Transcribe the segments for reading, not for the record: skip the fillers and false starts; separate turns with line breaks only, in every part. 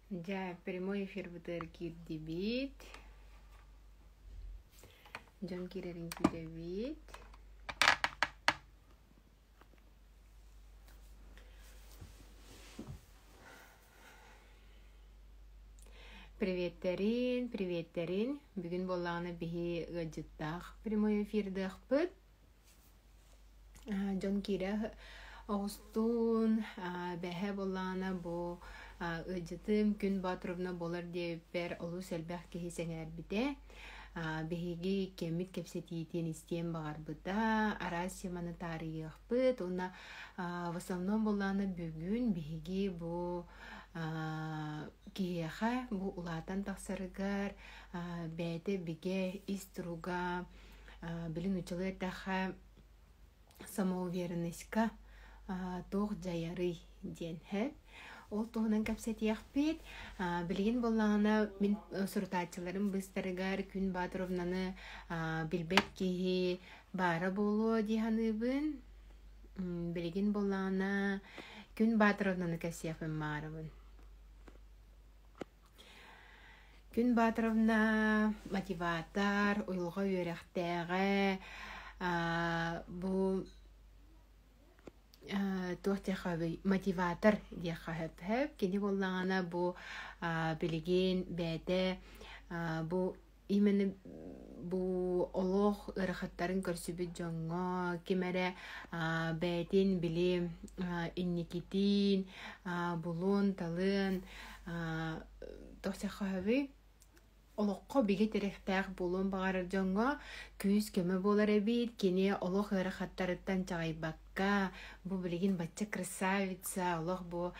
Ya, прямой эфир бутер кирдибит. Жон кирерин күдебит. Приветтерин. Бүгүн болланы бихи гыжыттах прямой эфирдах быт. Жон кире Оғыстун бәһә болланы бу ыжытым күн батырыбына болар дейппер олу сәлбәх кеһи сәңәр бите. Беһиги кемит кепсетиитин истиен бағар быта, арас семаны тарыйық быт. Уна в основном болланы бүгүн беһиги бу киеха бу улатан тахсарыгар бәйте биге иструга билин учылы таха самоуверенностька тоқ жаярый ден хэп. Ол тоғынан кәпсет яқпет. Білген болағына мен сұртатчыларым бұстарығар күн батыровнаны білбет кейі бары болу дейханыбын. Білген болағына күн батыровнаны кәпсияқпен марыбын. Күн батыровна мотиватор, ойлға өрәқтәғі, бұл туохтехави мотиватор дияхахып кини боллаңана бу билигин бәте бу именно бу олох ырахаттарын көрсүбүт жоңго кимере бәтин били инникитин булун талын туохтехави олоққа биге терехтәк болуын бағарыр жоңға күз көмі болар әбейт, кене олоқ ырахаттарыттан чағайбаққа, бұ білеген бачча красавица, олоқ бұ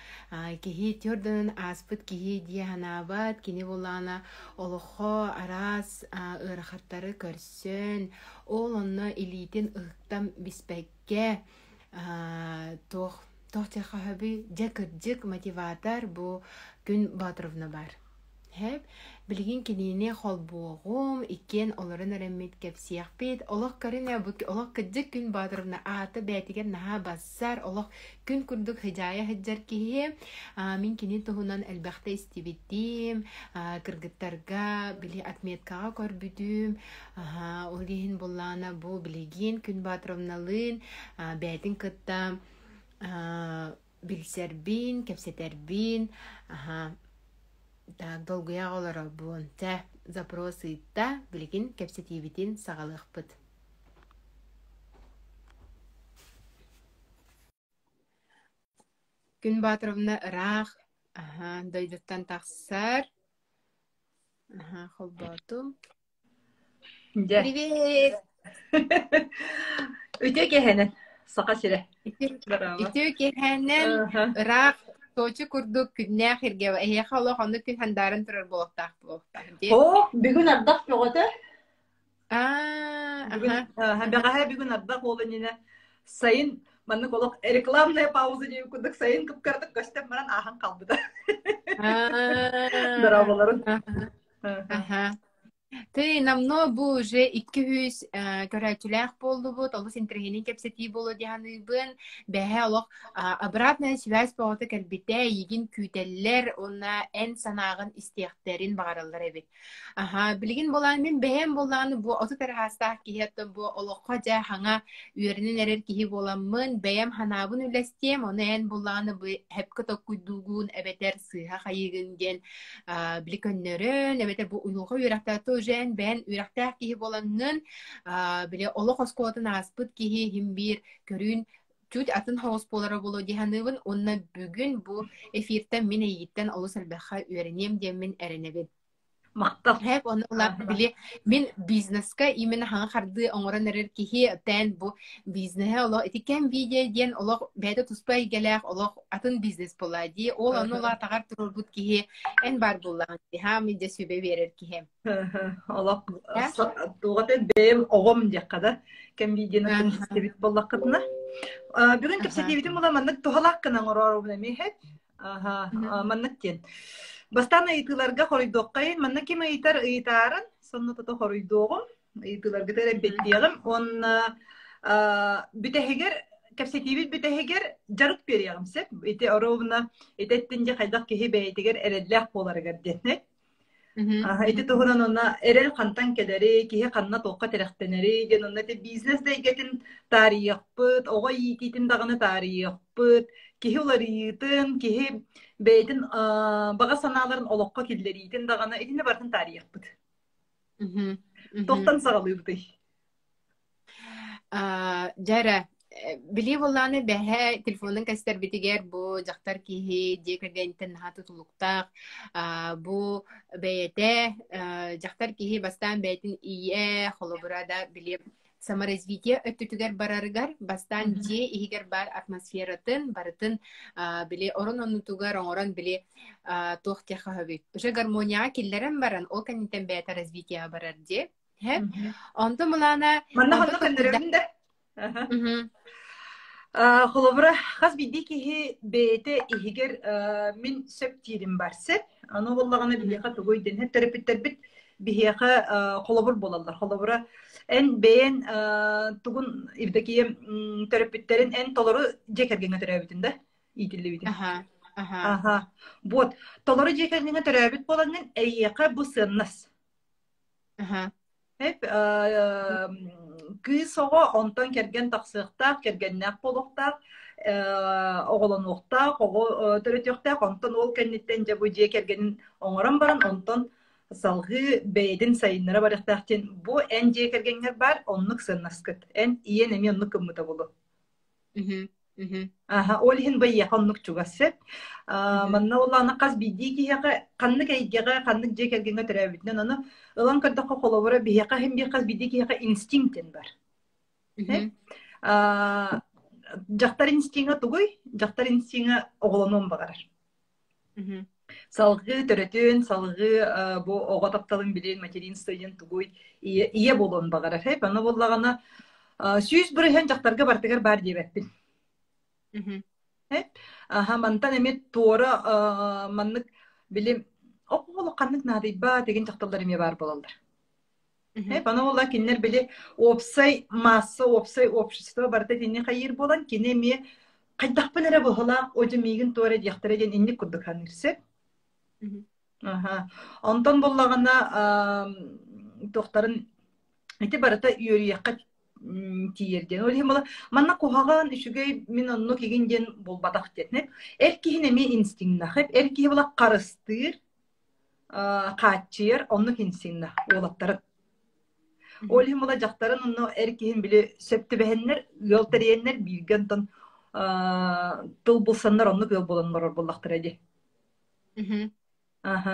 кехи тёрдың аспыт кехи дие ханабат, кене болана олоққа арас ырахаттары көрсін, ол онна илитін ұқтам биспәкке тоқ тәқаһаби жәкірджік мотиватор бұ күн батыровна бар. Хәп, білген кенене қол боғым, икен оларын әрәмет кәпсияқ бет, олық көріне бұл олық күдік күн бадырына аты бәтігер наға бассар, олық күн күрдік хыжая хыджар кейе, мен кене тұғынан әлбәқті істебеттім, кіргіттарға біле отметкаға көрбүдім, олығын боллана бұл білеген күн бадырымналын, бәтін күтті білсербін, кәпсетербін, Так, долгуя олара буын. Тә, запросы та, білген кәпсетивитин сағалық бұд. Күн батырымна ырақ, дойдықтан тақсар. Қол батым. Привет!
Үте кехенен, сақа сире.
Үте кехенен ырақ, Точы курдук күнне ахирге эйха олох онны күн хандарын турар болоқтақ.
О, бүгін ардақ жоғыты.
Бәғаға
бүгін ардақ олы нені сайын, манны колық рекламная пауза дейі күндік сайын күпкардық көстеп маран ахан қалбыда. Дырабаларын.
Ты намно бу уже 200 көрәтүләк болду бут, олыс интергенин кепсети болу дияны бын, бәһә олық обратная связь бағыты кәлбетә, егін күтәлләр, онна ән санағын истияқтерин бағаралар әбет. Білген болан мен бәһәм боланы бу оты тәрхастақ кейетті бу олыққа жа хаңа үйерінен әрер кейі боламын, бәйәм ханабын үләстем, оны ән боланы бу әпкі тоқуйдуғын әбетер сыға қайығынген білікөннерін, әбетер бу ұйлуға үйрақтаты жен бән үрәктәк киһи боланнын биле олох оскотын аспыт киһи химбир көрүн чуть атын хос болары болу диһаныбын онна бүгүн бу эфиртен мен эйиттен олус албаха үйренем демен эренебин
Мақтал.
Хәп оны улап биле мен бизнеска именно хаң харды оңоран эрер киһи тән бу бизнесә олох этикен видео ден олох бәдә туспай геләх олох атын бизнес була ди ол аны ла тагар турur бут киһи эн бар булган ди һәм мен дә сөбе берер киһи
Алақ туғаты бәйім оғым дияққада кәм видеоны күністебет боллаққытына. Бүгін кәпсетебетін бұла маннық туғалақ қынан ұрар обына мейхет. Маннық ден. Бастан ыйтыларга хоройдоққайын, манна кем ыйтар ыйтарын, сонны тото хоройдоғым, ыйтыларга тәрі беттеғім, он бүтәхегер кепсетибит битehegер жарык бериягым сеп. Ити оровна этеттинже хайдак кеһи бейтигер эреллях боларыгар детне. Ити туһунан онна эрел хантан кедери, киһи ханна тоққа терехтенери, ден онна те бизнес дейгетин тарихпыт, ого йититин даганы тарихпыт, киһи уларыйтын, киһи бейтин бага санааларын олоққа киллеритин даганы итинде бартын тарихпыт. Тоқтан сагалыйбыты.
Жара, били болланы бәһә телефонын кәстер битигер бу жактар киһи декергентен хаты тулуктак бу бәйәтә жактар киһи бастан бәйтин ие холобурада били саморазвитие өттүгәр барарыгар бастан же игер бар атмосфератын барытын били орон онутугар оңорон били тохтяха хабит. Уже гармония киллерен баран ол канитен бәйәтә развитие барар же. Онто мулана
Манна ханна кендеребинде. Холобра хас бидди киһи бейте игер мин сөп тирим барсеп, аны боллаганы бияка тугойден хет терапевттер бит бияка холобур болалар. Холобра эн бейен тугун ибдеки терапевттерин эн толору жекергенге терапевтинде итилли бит. Вот, толору жекергенге терапевт боланын эйяка бу сыннас. Hep kız oğa ondan kergen taksıqtaq, kergennek boluqtaq, oğlanuqtaq, oğa törötüqtaq, ondan ol kennitten jabu je kergenin oңаран baran, ondan salgı beydin sayınlara barıqtaqten bu en je kergenler bar, onluk sınnaskıt. En iyen emi onluk kımmıta bolu. Олиһин бая ханнык чугассеп. Манна уллана каз бидиги яга каннык айгага каннык жекергенге төрөбүтнөн аны ылан кырдакка холобора бияка хем бия каз бидиги яга инстинктен бар. Жактар инстинга тугуй, жактар инстинга оголонон багарар. Салгы төрөтүн, салгы бу ого тапталын билен материнстводен тугуй ие болон багарар. Хеп аны боллагана сүйүз бирген жактарга бартыгар бар дебеппин. Мантан эмет туора маннык билим окулу каннык надыйба деген жакталар эме бар болалар. Ана ола кинер били опсай масса, опсай общество барда тени хайыр болан кине ме кайдакпын эре болала ожу мигин туора жактара ден инник курдук ханырсы. Онтон боллагана токтарын эти барата үйөрүякка тиерден. Олхим ола манна кухаган үшүгөй мен онну кегинден болбадак детне. Эркихин эми инстинктнах, эркихи бола карыстыр, качыр, онну инстинктнах олаттары. Олхим ола жактарын онну эркихин биле сөптүбэхеннер, гөлтериеннер билген тон тыл булсаннар онну гөл болоннор боллактыр эди.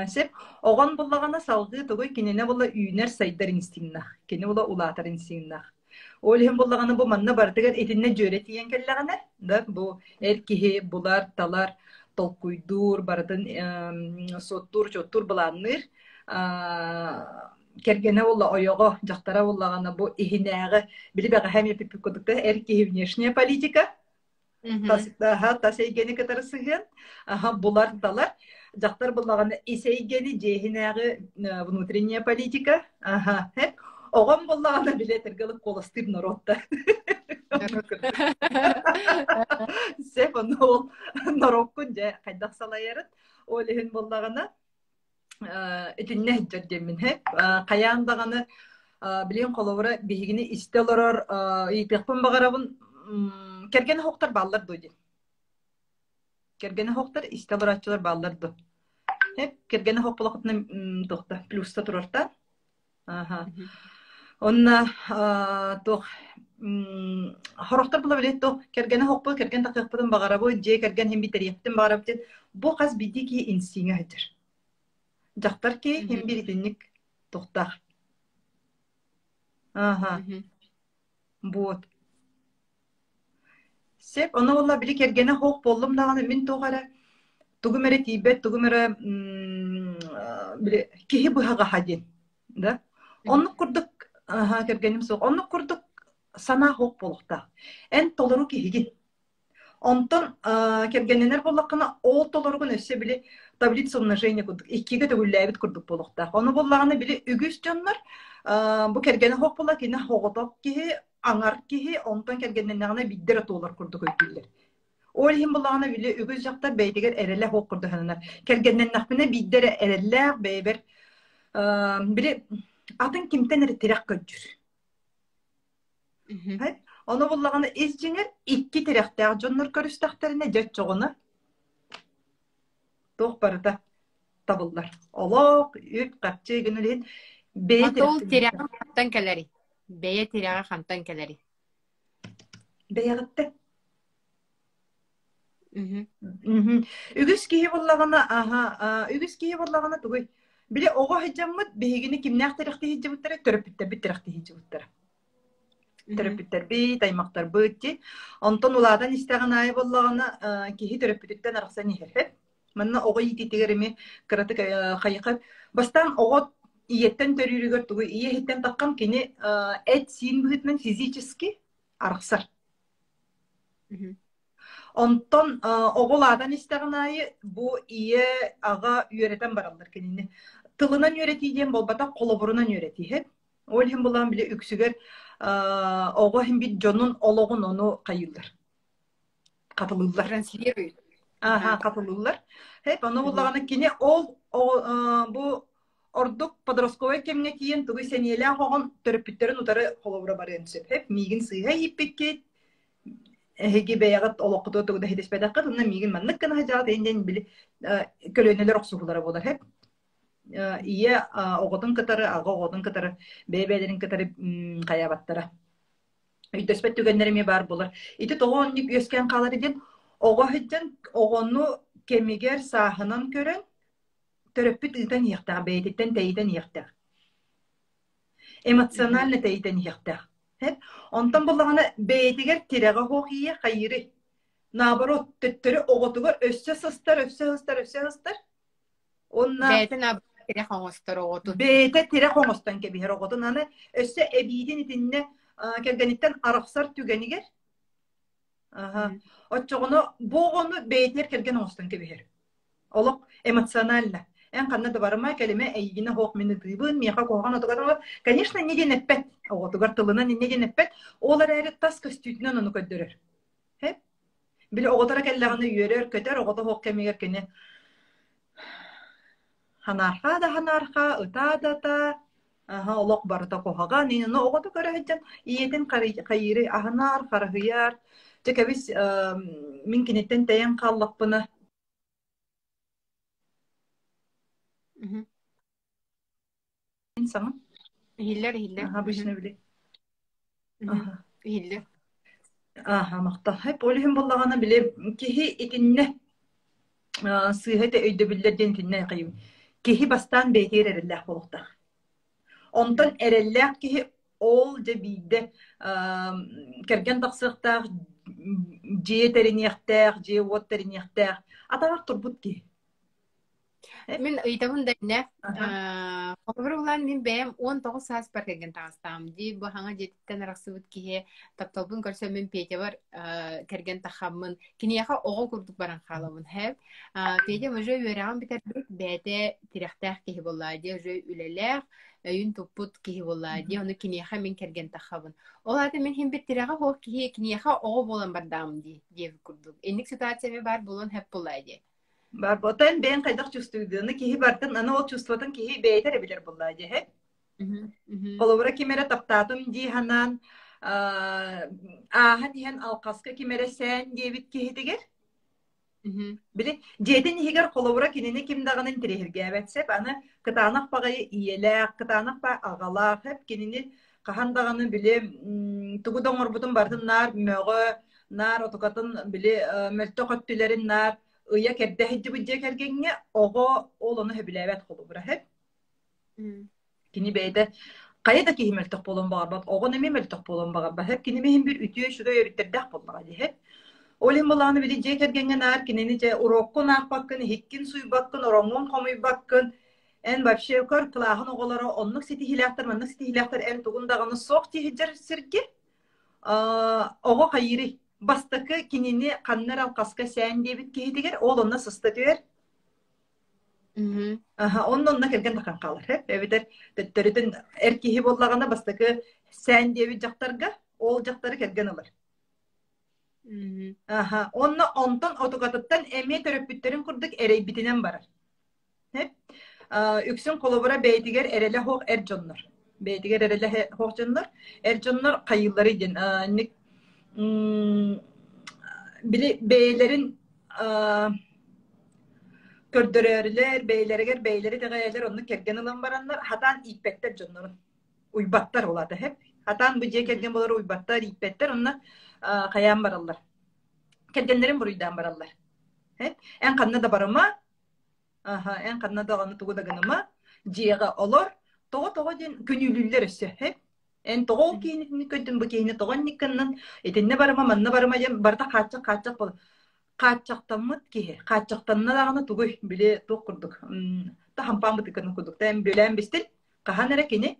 Сеп огон боллагана салгы тогой кинене бола үйнер сайдар инстинктнах, кине бола улатар инстинктнах. Олхим боллаганы бу манна бардыгар этинне жөрө тиен келлагана да бу эркихи булар талар толкуйдур бардын соттур чоттур буланныр кергене болла ойого жактара боллагана бу ихинеге билибеге хами пипикодукта эркихи внешняя политика тасейгени катарысыгын булар талар жактар боллаганы исейгени жехинеге внутренняя политика Оғам боллағана билетер гылып қоластыр народта. Сеп оны ол народкун жа қайдақ салайырын. Олығын боллағана үтінне жүрдемін. Қаяндағаны білен қолуыра бейгіні истелорор ипекпін бағарабын кергені хоқтар баллар дойден. Кергені хоқтар истелор атчылар баллар до. Кергені хоқ болақытына тоқта плюста тұрарта. Онна тох хорохтар була билет тох кергене хокпо керген такыппын багарабы же керген хем битериптен багарабтен бу каз бидики инстинга хатыр. Жактар ки хем биритинник тохтах. Вот. Сеп оны болла били кергене хок болдум даганы мен тогара тугумере тибет тугумере биле кихи бухага хадин. Да? Онну курдук кергеним соқ. Онну курдук сана хоқ болуқта. Эн толору кихигин. Онтон кергененер боллаққына ол толоругун өссе биле таблица умножения курдук. Иккиге төгүлләбит курдук болуқта. Оны боллағаны биле үгүс жоннар бу кергене хоқ болла кине хоғотоқ кихи аңар киһи онтон кергеннәгенә биддер атулар курдук өйдүлләр. Ол хим буллагына биле үгүз жакта бәйтегер эреле хок курдуһанар. Кергеннәгенә биддер эрелләр бәйбер бире атын кимтен эртерәк көҗүр. Оны буллагына ис җиңер 2 терәктәр җоннор көрүстәхтәренә җәт чогыны. Тох барыта табылдар. Олок, үт капчы гүнүлен
Матол тирәгә хаттан кәләри. Бәя тирәгә хаттан кәләри.
Бәягытты. Үгүс киһи буллагына, үгүс киһи буллагына тугай. Биле ого хаҗаммыт бегини кимнәк терәхти һиҗбүттәре төрөпүттә бит терәхти һиҗбүттәре. Төрөпүттәр бит таймактар бытти. Антон уладан истәгән ай буллагына киһи төрөпүттән араксан иһер. Манна ого ититегереме кыраты хайыкып. Бастан ого иеттен төрүрүгөр тугай ие хиттен таккан кини эт син бытнан физически араксар. Онтон оголадан истәгән ай бу ие ага үйрәтән баралар кинини. Тылынан үйрәтидән болбата колобурунан үйрәти. Ол һәм булган биле үксүгөр ого һәм бит жонун ологун ону кайылдар. Катылылар.
Транслирует.
Катылылар. Хеп аны булганы кине ол бу ордук подростковый кемне киен тугы сенеле хогон төрөпүттерин утары колобура барын сөп. Хеп мигин сыйга иппекке Heги бәягат олоқыты тугда хидеспәдәккә тунна мигин маннык кына хаҗат энден биле көлөнеләр оксулары булар хеп. Ие оготын кытары, ага оготын кытары, бәбәләрен кытары каябаттара. Үтәспәт түгәннәреме бар булар. Ите тогон ник өскән калар иден, ого хиттен огонну кемигер сахынан көрән, төрөпүт итен яхта, бәйтен тәйден яхта. Эмоционально тәйден яхта. Онтан буллагана бәйтегер тирәгә хокие кайры. Наоборот, төттөрө оготугар өссө сыстар. Онна
Бәйтен аб тирә хаңыстыр оготу.
бәйте тирә хаңыстан кебир оготун аны өссө эбидин итинне келгениттен араксар түгенигер. Отчогону богону бәйтер келген хаңыстан кебир. Олок эмоционально. En kanna da barma kelime eygine hok mini dibin miha kohan otogar. Конечно, не денеппет. Отогар тылына не денеппет. Олар әрі тас көстүтүнөн ону көддөрөр. Хеп. Биле оготара келлаганы үйөрөр, көтөр огото хок кемигер кене. Ханарха, ыта. Олок барыта кохага, нини но огото көрөһөҗөн иетен кайыры ахнар харыяр. Текебис мин кинеттен таян каллакпына. İnsanın.
Hiller.
Обычно bile.
Hiller.
Maqta. Hep olihim bollagana bile kihi itinne sıyhete öydü billerden tinne kıyım. Kihi bastan behir erellah bolukta. Ondan erellah kihi ol cebide kergen taksıqtaq ciye teriniyaqtaq, ciye vot teriniyaqtaq. Atavaq turbut ki.
Мен ыйтабын да не хобрулан мен бәм 19 саас бар кеген тагыстам ди бу хаңа жеттен рахсыбыт кие тапталбын көрсө мен пете бар керген тахамын кинияха ого курдук баран халабын хеп пете уже юраган битер бәте тирехтах кие болла ди уже үлелер юн тупут кие болла ди аны кинияха мен керген тахабын оларды мен хем бит тирега хо кие кинияха ого болан бардам ди курдук эник ситуация бар болон хеп болла ди
Barbotan ben kaydak çüstüydüğünü kihi bardan ana o çüstüvatın kihi beyter bilir bullahi hep. Kolobra kimere taptadım di hanan ahan ihan alqaska kimere sen debit kihi diger. Bile jeden higer kolobra kinini kim dağının tirehirge betsep ana kıtanak bagayı iyelek kıtanak ba ağalak hep kinini kahan dağını bile tugu dongor butun bardın nar mögö nar otokatın bile meltoqattilerin nar Iya kerde hicci bıcca kergenge ogo olonu hebilevet kolu bura hep. Kini beyde kayda ki himeltek bolon bağır bak ogo nemi meltek bolon bağır bak hep kini mehim bir ütüye şuraya yürütterdek bolon bağır hep. Olim bolanı bilince kergenge nar kini nice urokku nak bakın hikkin suyu bakın orongun komuy bakın en babşe kör kılahın ogoları onluk siti hilaktar manlık siti hilaktar en tuğun dağını soğuk tihiccer sirki ogo hayiri. Bastakı kinini kanlar alkaska sen debit kihidiger oğlunna sıstatıyor. Onunla kelgen takan kalır hep. Evet, tötörütün erkeği bollağında bastakı sen debit jaktarga olacakları kergen alır.
Mhm.
Aha, onunla ondan otokatıttan emniyet örüpütlerin kurduk ereybitinen barar. Hep. Üksün kolobora beytiger erele hoq erjonlar. Beytiger erele hoq jonlar. Erjonlar kayılları idin. Nik bili beylerin kördörörler, beyleri tegeyeler onu kergen alan baranlar. Hatan ipetler jonların. Uybattar oladı hep. Hatan bu diye kergen bolar uybattar, ipetler onlar kayan barallar. Kergenlerin buruydan barallar. Hep. En kanına da barama. Aha, en kanına da kanı tuğu da gınıma. Ciğe olur. Toğu den künülüller ise hep. En toğu kiyini kötün bu kiyini toğun nikkanın. Etinne barama, manna barama jem. Barda kaçak bol. Kaçaktan mı ki? Kaçaktan da kanı tuğu bile tuğ kurduk. Da hampam bu tıkanı kurduk. Da en bilen bistil. Kahanere kini.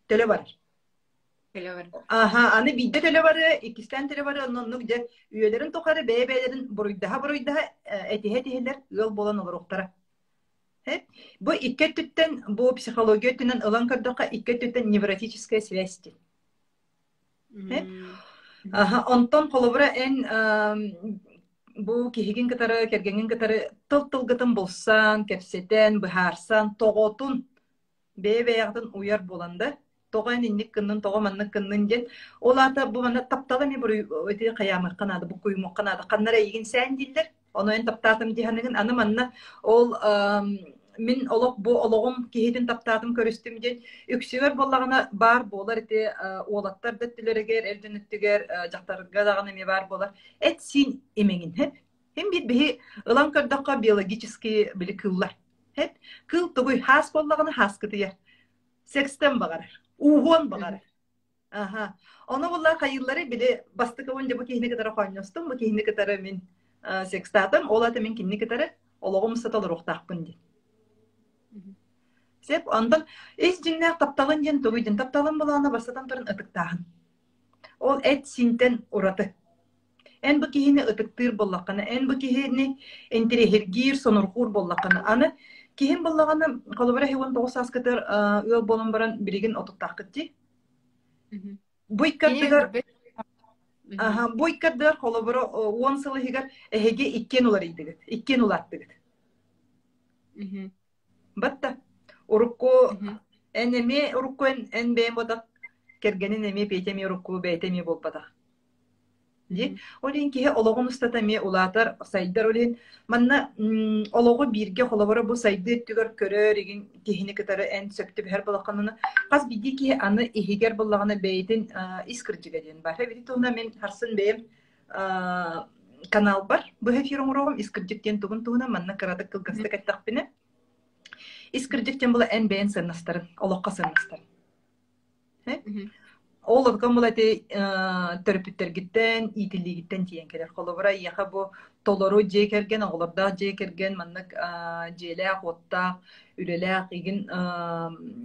Tele var.
Öyle var.
Aha, anı bidde tele var. İkisten tele var. Onun gide üyelerin tokarı, beylerin buruydaha etiheler yol bolan olur oktara. Hep. Bu iki tütten, bu psikoloji tünden ılan kırdıqa iki tütten nevrotiskaya связь. Hep. Aha, ondan kolobra en bu kihigin kıtarı, kergengin kıtarı tıl gıtın bolsan, kepseten, bıharsan, toğotun, beyağıtın uyar bolanda. Toğan innik kınının, toğamanlık kınının gen. Olata bu bana taptalı mı bu öte kıyamak kanadı, bu kuyumuk kanadı. Kanlara ilgin sen diller. Onu en taptatım dihanının anı manna ol min olok bu oloğum kihidin taptatım körüstüm gen. Üksüver bollağına bar bolar ete oğlattar dettilereger, eldenettiger, jaktarga dağına mi bar bolar. Et sin emengin hep. Hem bir bihi ılan kırdakka biyologически bili kıllar. Hep kıl tuğuy has bollağına has kıtıya. Seksten bağırır. Uğun bağırır. Aha. Onu bunlar kayılları bile bastık önce bu kihine kadar koynostum. Bu kihine kadar min sekstatım. Ola da min kihine kadar oloğum satılır oktaqpın diye. Sep ondan es jinler taptalın jen tuğuydun. Taptalın bulağına basatan turun ıtıktağın. Ol et sinten uratı. En bu kihine ıtıktır bollaqana. En bu kihine entirehirgir sonurkur bollaqana. Anı kihin bollaqana kolubara hewan toğusas kadar yol bolun baran birigin otuktaqıt di. Bu ikkattıgar aha, bu ikkattıgar kolubara 10 sılı higar ehege ikken ular idiget. İkken ulattıget. Batta. Urukku en eme urukku en beğen bodak kergenin eme peytemi urukku beytemi bol badak. Di. Olin ki oloğun ustatami ulatar saydar olin manna oloğu birge kolabara bu saydı tüger körör egin kihini kıtarı en söktüp her balaqanını qas bidi ki anı ihiger balağına beytin iskirciga diyen var. Hep tuğuna men harsın beyim kanal var. Bu hep yorumurum iskircik diyen tuğuna manna karadık kılgastık ettak bine. Iskircik diyen bula en beğen sırnastarın, oloqqa sırnastarın. Hep. Olur kamulati terapütler gitten, itilli gitten tiyen keler. Kolobra yaha bu toloru jekergen, oğlarda jekergen, mannak jelek, otta, ülelek, igin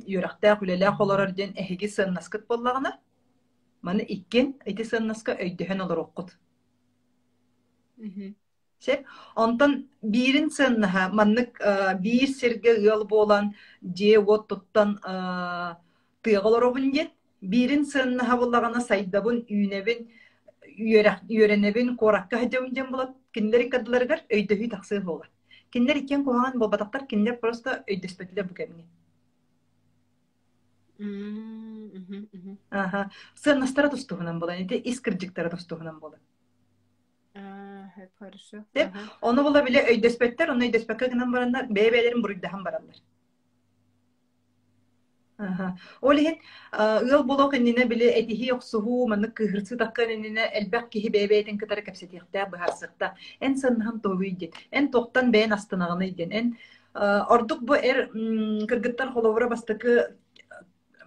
yürektek, ülelek olarar den ehegi sırnaskıt bollağına. Manı ikken, iti sırnaska öydühen olur okkut. Şey, ondan birin sırnaha, mannak bir sirge yol bolan, je ot tuttan tığalar obun birin sınırına havallağına saydabın, üynebin, yörenebin, korakka hacavıncan bulat, kinleri kadıları gar, öydöhü taksır bolar. Kinler iken koğan babataklar, kinler prosta öydöspetiler bu kemini. Aha, sırnastara tustuğunan bolan, ete iskirciktara tustuğunan bolan.
Hep karışık.
Onu bula bile öydöspetler, onu öydöspeke gınan baranlar, beybelerin buruydahan baranlar. Olihin yol bolok innine bile etihi yoksuhu manık kıhırsı takkan innine elbek kihi bebeğin kadar kapsatiyakta baharsıkta en sanhan toğuydin en toqtan beğen astınağınaydın en orduk bu kırgıttan holovra bastıkı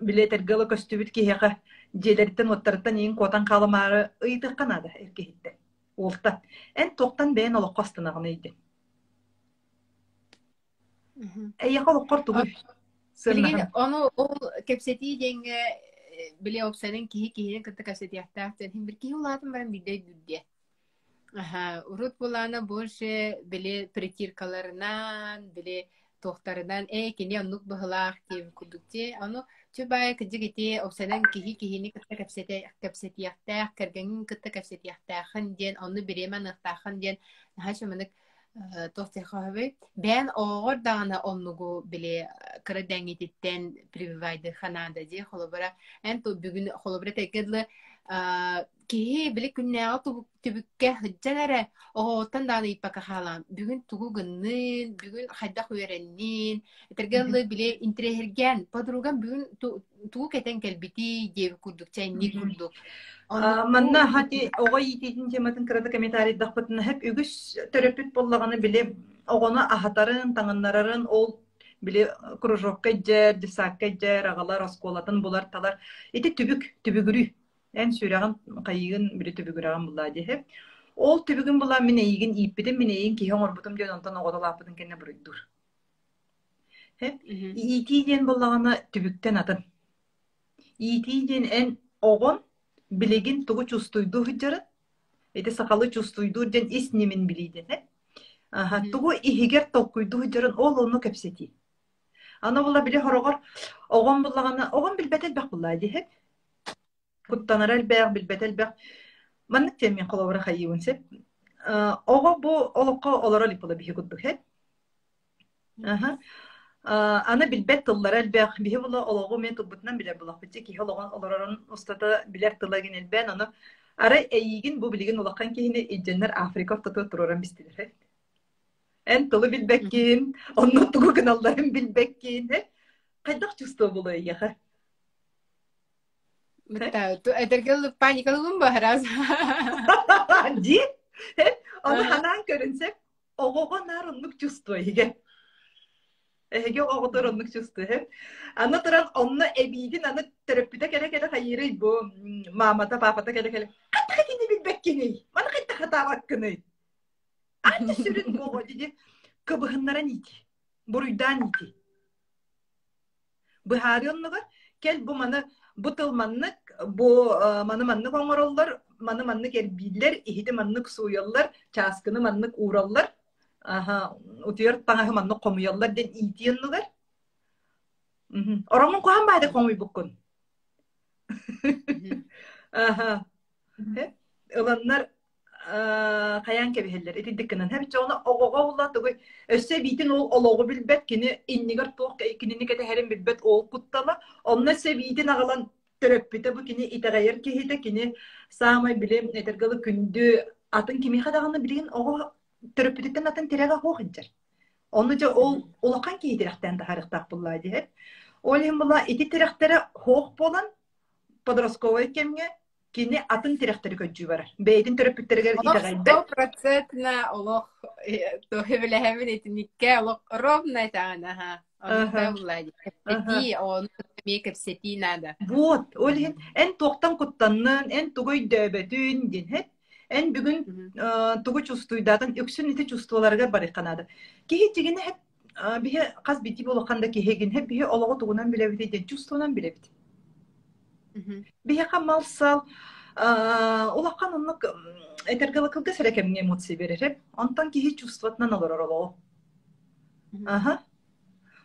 bile tergalı köstübüt kihiqa jeleritten ottarıttan yiyin kotan kalamarı ıytıqkan ada erkehitte olta en toqtan beğen oloq astınağınaydın eyyaka loqqor tuğuy
Bilgin onu ol kepseti denge bile opsanın kihinin kıtı kapseti yahtağın hem bir kihi ulatın ben bir de düdye. Aha, urut bulana boşe bile pretirkalarından bile tohtardan kini onluk bahalak diye kudukti onu çubay kıcıgiti obseden kihini kıtta kapseti yakta kergengin kıtta kapseti yakta diyen onu biremen yakta diyen haşamadık tohtahavi ben oğur dağına onlugu bile kara dengititten privaydı hanada diye holobara en to bugün holobara tekadlı kihi bile günne tübükke hıccanere oğutan dağına ipaka halan bugün tuğu gınnin bugün haydak öğrennin tergalı bile intrehergen padrugan bugün tuğu keten kelbiti diye kurduk çayni kurduk
Манна хати оҕой итиитин тематын кырата комментарий дахпытына hep үгүс төрөпүт боллаганы биле оҕону ахатарын таңыннарарын ол биле кружокка жер десакка жер агалар осколатын булар талар ити түбүгүрү эн сүраган кайыгын биле түбүгүраган булла ди hep ол түбүгүн була мен эйигин ийиппитим мен эйигин киһен орбутум ден онтон оҕодолааппытын кенне буруйдур hep ити диэн боллаганы түбүктен атын ити диэн эн оҕон билегин тугу чувствуйду хыджарын эти сакалы чувствуйду ден ис немин билийден тугу ихигер толкуйду хыджарын ол ону кепсети аны була биле хорогор огон буллагана огон билбетел бак булла дихеп куттанарал бак билбетел бак маннык темен колобра хайыын сеп ого бу олокко олорол ипола бихи куддук хеп Ana bilbet tıllar elbek bihi bula ologu men tubutnan bile bulak bitti ki hologon olorun ustada biler tılagin elben onu ara eygin bu bilgin olakan ki yine cenner Afrika tutu turoran bistidir he en tılı bilbekkin onun tuğu kanalların bilbekkin he kaydak çusto buluyor ya ha
Betul, tergalı panikalı mı biraz?
Di he onu hanan görünsek ogogo narunluk çusto hige Ege oğutorunluk çüstü hep. Anlatıran onunla ebidin anı terapide kere hayırı bu mamata papata kere. Katta kini bilbek kini. Bana katta hata bakkını. Anca sürün bu dedi. Kıbıhınlara niti. Buruydan niti. Bu hariyonluğa gel bu manı bu tılmanlık bu manımanlık onlarollar manımanlık erbiller ihidi manlık suyallar çaskını manlık uğrallar. Утуер таңағы манны қомуяллар ден ийтиеннугар. Оромун кохан байды қомуй буккун. Иланнар каян кебихеллер. Эти диккенен хеп жоны огого улла тугуй өссө битин ол ологу билбет кини иннигер туок кинини кете херин билбет ол куттала. Онна се битин агалан төрөппүтө бу кини итагайыр кихите кини саамай билем этергалы күндү атын кими хадаганы билген ого Töröpüdükten atan terega hoğuncar. Onu da olakan ki direkten de harıqtaq bulla diye. Olayım bulla iti direktere hoğ bolan poдростковый kemge kini atın direkteri köcü var. Beydin töröpütterger itagaydı.
100% na Allah tohevle hemen etnikke Allah ровно tane ha. Onu bulla diye. Eti onu make-up seti nada.
Вот, olayım en toktan kuttanın en tugoy döbetün din hep. En bugün tuğu çustuydadan öksün iti çustularga bari kanadı. Ki hiç hep bir kaz biti bolakanda ki hegin hep bir olağı tuğunan bile bite çustunan bile bite. Bir kamalsal olakan onu etergalı kılga serekem emotsi verir hep. Ondan ki hiç çustuvatnan olur olağı. Aha.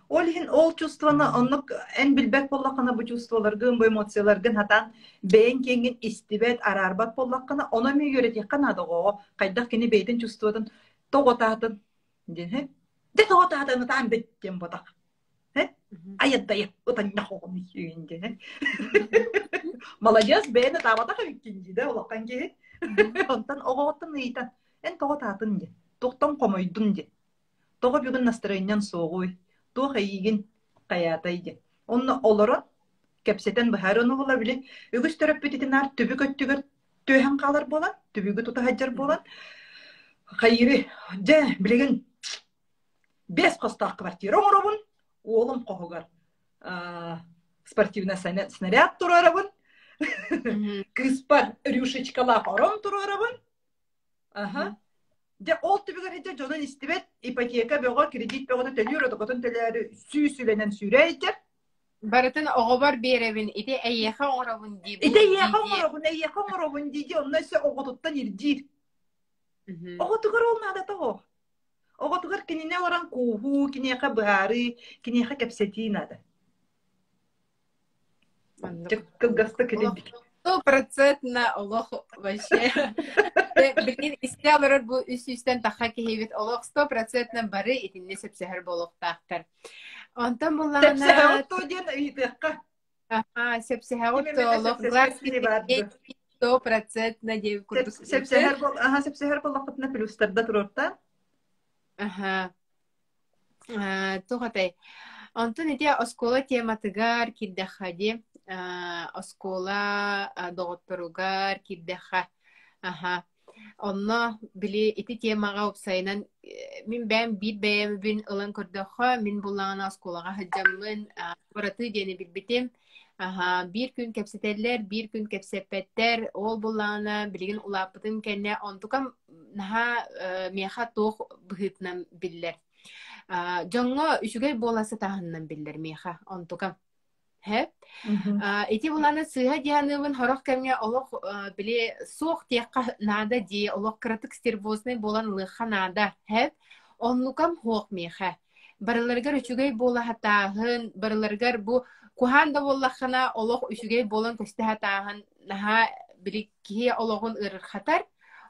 Olihin ol çustvana onu en bilbek bollakana bu çustvalargın bu emosiyalargın hatan beyin kengin istibet ararbat bollakana ona mı göre yakanadı o kaydak kini beytin çustvadan toğotatın din he de toğotatın tam bittim bodak he ayat dayı utanyak oğlum yiyince he Молодец beyni tavada ikinci de olakan ki ondan oğotun iyitan en toğotatın de toğtan komoydun de toğu bugün настроениyan soğuy Tuğ hayigin kayataydı. Onu olarak kepseten bahar onu olabilir. Ügüs töröpütütün ar tübü köttügür tühen kalır bolan, tübügü tutahacar bolan. Hayırı, de bilgin 5 kostaq kvartira orabın, oğlum kohugar. Спортивна снаряд турарабын. Кыспар рюшечкала хором турарабын. Ага. De ol tübüger hece jonan istibet ipoteka bego kredit bego tölüyor da koton töleri süsülenen süreycer.
Baratın oğubar bir evin ite eyyeha orabın diye.
İte eyyeha orabın diye ondan sonra oğututtan irdir. Oğutugar olmadı da o. Оҕотугар кинине олоран кууху, киниэхэ быһаары, киниэхэ кэпсэтиин ада. Кылгаста килибик.
100% олох вообще. Билин истелер бу үс-үстен таха кихибит олох 100% бары итинне сепсехер болохтаактар. Онтон буллагана
Сепсэһэ оттоо диэн ыйтыахха.
сепсехер
Кимемете
олох
сепсэс
глаз
кэпсэһи баадды.
100% дев курдук.
Сепсэһэр боллахпытына плюстарда турорта.
Тухатай. Онтон ити оскола тематыгар киддахади, оскола доғотторугар киддаха. Онно били ити темага опсайнан мин бәм бит бәйәм бин ылан көрдөхө мин буллаңана осколага хаджаммын бараты дени билбитим. Bir gün kepseteller, bir gün kepsepetler, ol bulana bilgin ulapıtım kenne ontukam naha meha toh bıhıtnam biller. Jongo üçügey bolası tahannan biller meha ontukam. Hep. Iti bulana sıha diyanıvın horok kemge olok bile soğuk diyakka nada diye olok kratık stirvozne bolan lıha nada. Hep. Onlukam hoğuk meha. Barılargar üçügey bola hatahın, barılargar bu kuhan da bollahana olok üçügey bolan köste hatahın naha bile kihe ologun ırır hatar.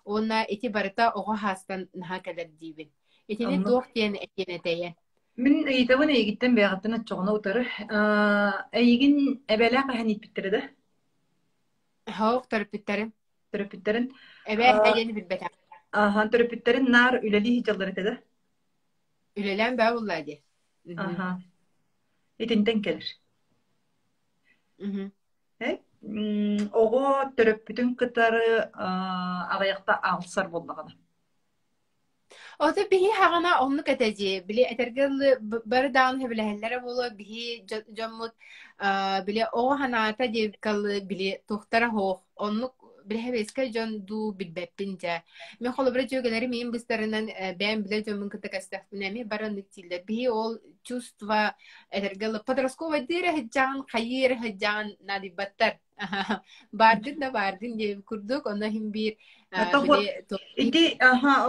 Ona iti barıta oğa hastan naha kadar dibin. Itini doğ diyen etiyene teyen.
Min iyitavın eygitten beyagıttına çoğuna utarı. Eygin ebelak ahanit bittirdi.
Hoğuk törpütterim.
Törpütterin.
Ebe heyeni bilbetem.
Törpütterin nar üleli hicalları tedi.
Ülelen be ulladı.
İtinten gelir. Oğu törpütün kıtarı ağayakta alsar bollağına.
O da bihi hagana onluk eteci. Bili etergel bardan hebelehellere bolu bihi jammut bili o hanata jevkal bili tuhtara ho onluk bili hebeska jon du bilbepince. Men xolobra jogeleri min bistarından ben bile jomun kıta kastafnami baranlık tiller. Bihi ol чувства etergel подростковый dire heccan hayır heccan nadi battar. Bardin diye kurduk ona him bir
İti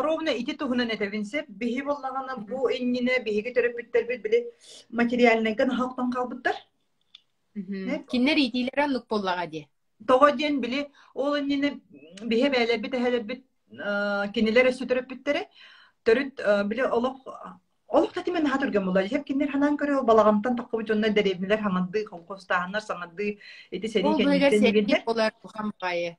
rovna iti tuhuna netevinse bihi bollagana bu enine bihi törepütler bile materyaline gan halktan kalbıttar.
Kinler itiler anlık bollaga diye.
Toğadyen bile o enine bihi böyle bir de kinilere sütörepütleri törüt bile Олук тати мен хатырган булар. Хеп киндер ханан көрө балагантан таккы жонна деревнелер хаңады, колкостааннар саңады, эти сери
кендер. Олар бухам кайы.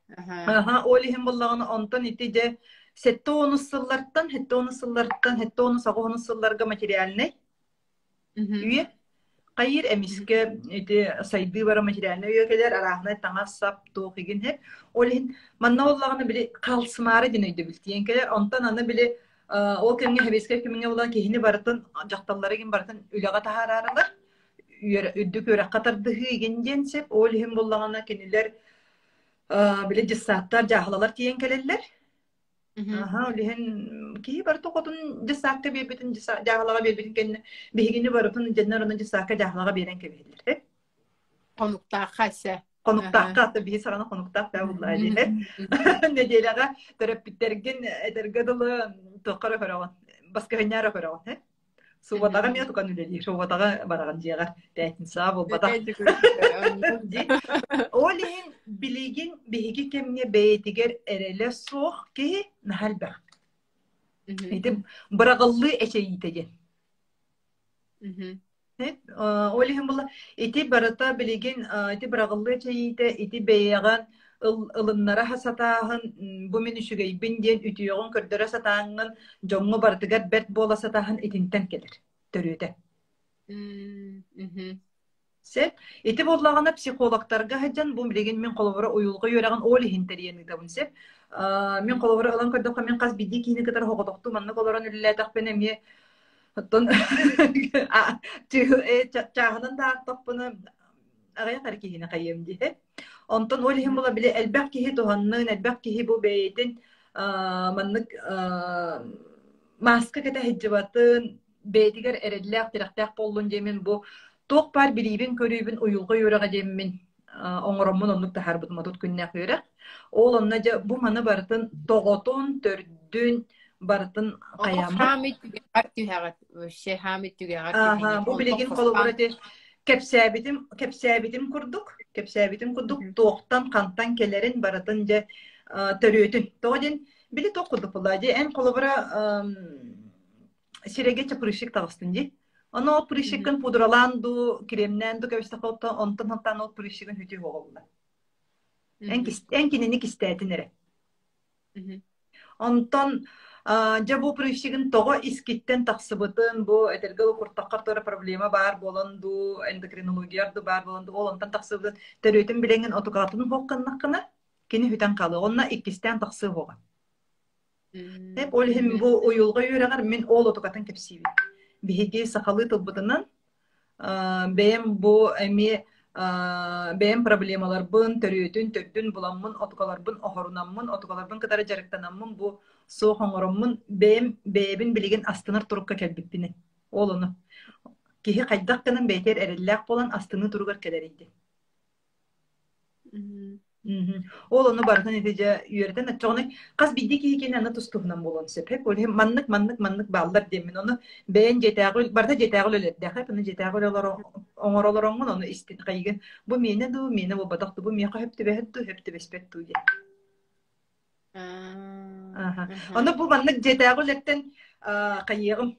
Олихим буллаганы онтон ити же сетте онуссыллардан, хетте онусылларга материалны. Үйе кайыр эмиске эти сайды бара материалны үйекелер арахна таңа сап тоохиген хеп. Олихин манна буллаганы биле калсымары денейди билтиен келер. Онтон аны биле ол кемге хебеске кемге булан кехини барытын жакталлары ким барытын үлага тахараралар. Үддүк өрөк катардыгы генден сеп ол хим буллагана кенилер биле жассаттар жахлалар тиен келелер. Олихин ки барты котун жассакка бербетин жахлага бербетин кен бигини барытын женнарына жассакка жахлага берен кебелер.
Конукта хася.
Konuktakka atı bir sana konuktakka bullahi diye. Ne diyorlar? Terapitlergin edergadılı tokara karavan. Başka hanyara karavan. Suvataga niye tukan üleli? Suvataga baragan ciğer. Tehtin sağ ol bata. Olihin biligin bihiki kemne beytiger erele soğuk ki nahal bak. İşte bırakıllı eşeğitece. Олихим була ити барата билигин ити барагыллы чейите ити бейяган ылыннара хасатаахын бу мен үшүгей бинден үтүөгөн көрдөрө сатааңын жоңго бартыгар бет бола сатаахын итинтен келер төрүөтө. Сет ити боллагана психологтарга хаджан бу билигин мен колобора уюлга юраган олихин териени табын сеп мен колобора ылан көрдөккө мен каз биди кийини кытар хогодокту манна колорон үллэтак бенеме Oton çağının da topunu araya karkihine kayım diye. Ondan olihim bula bile elbak kihi tohannın elbak kihi bu beytin manlık maska kete hicbatın beytiger eredler tiraktak bollun cemin bu tok par bilibin körübün uyulga yoraga cemin oңоромун онлук да harbut matut günne kıyrak. Oğlannaca bu manı barıtın toğotun tördün барытын
Олох
каяммыт.
хамит түгәгәр түһәгәт. Өшә хамит түгәгәр
Ага,
түһәне.
бу
Олох
билигин
костан.
колобурати кепсәбитим курдук. Кепсәбитим курдук тоқтан кантан келерин барытын же төрөтүн. Тодин били токудук булади. Эн колобура сиреге чапырышык тагыстын же. Оны ол пырышыкын пудраланду, кремненду кебистакотто онтон хаттан ол пырышыкын хүтү болду. Эн кинини кистәтин эре. Онтон же бу пырышыгын того искиттен таксыбытын бу этергел куртаккар тора проблема бар болонду, эндокринологиярды бар болонду, ол онтон таксыбытын төрөтүн билеңин отукатын хокканнаккына кини хүтен калы. Онна иккистен таксы хога. Хеп ол хем бу уюлга юрагар мен ол отукатын кепсиби. Биһиги сахалы тылбытынан бэм бу эми бэм проблемалар бын төрүтүн төрдүн буламмын отукаларбын охорунаммын отукаларбын кытары жарыктанаммын бу соохоңороммун бэбин билигин астынар турукка келбиппини ол ону киһи хайдаккынан бэйтер эреллээх болан астыны туругар келерийди ол ону барытын этеже үйөртен атчоҕону кас бидди киһи аны тустуһунан болон сеп ол маннык бааллар демин ону бээн жетаагыл барда жетаагыл өлөддэх аны жетаагыл оҥоролороҥҥун ону истин кайыгын бу миэне бу батахту бу миэха хептебеспетту де ону бу маннык жетаагыл эттен кайыгым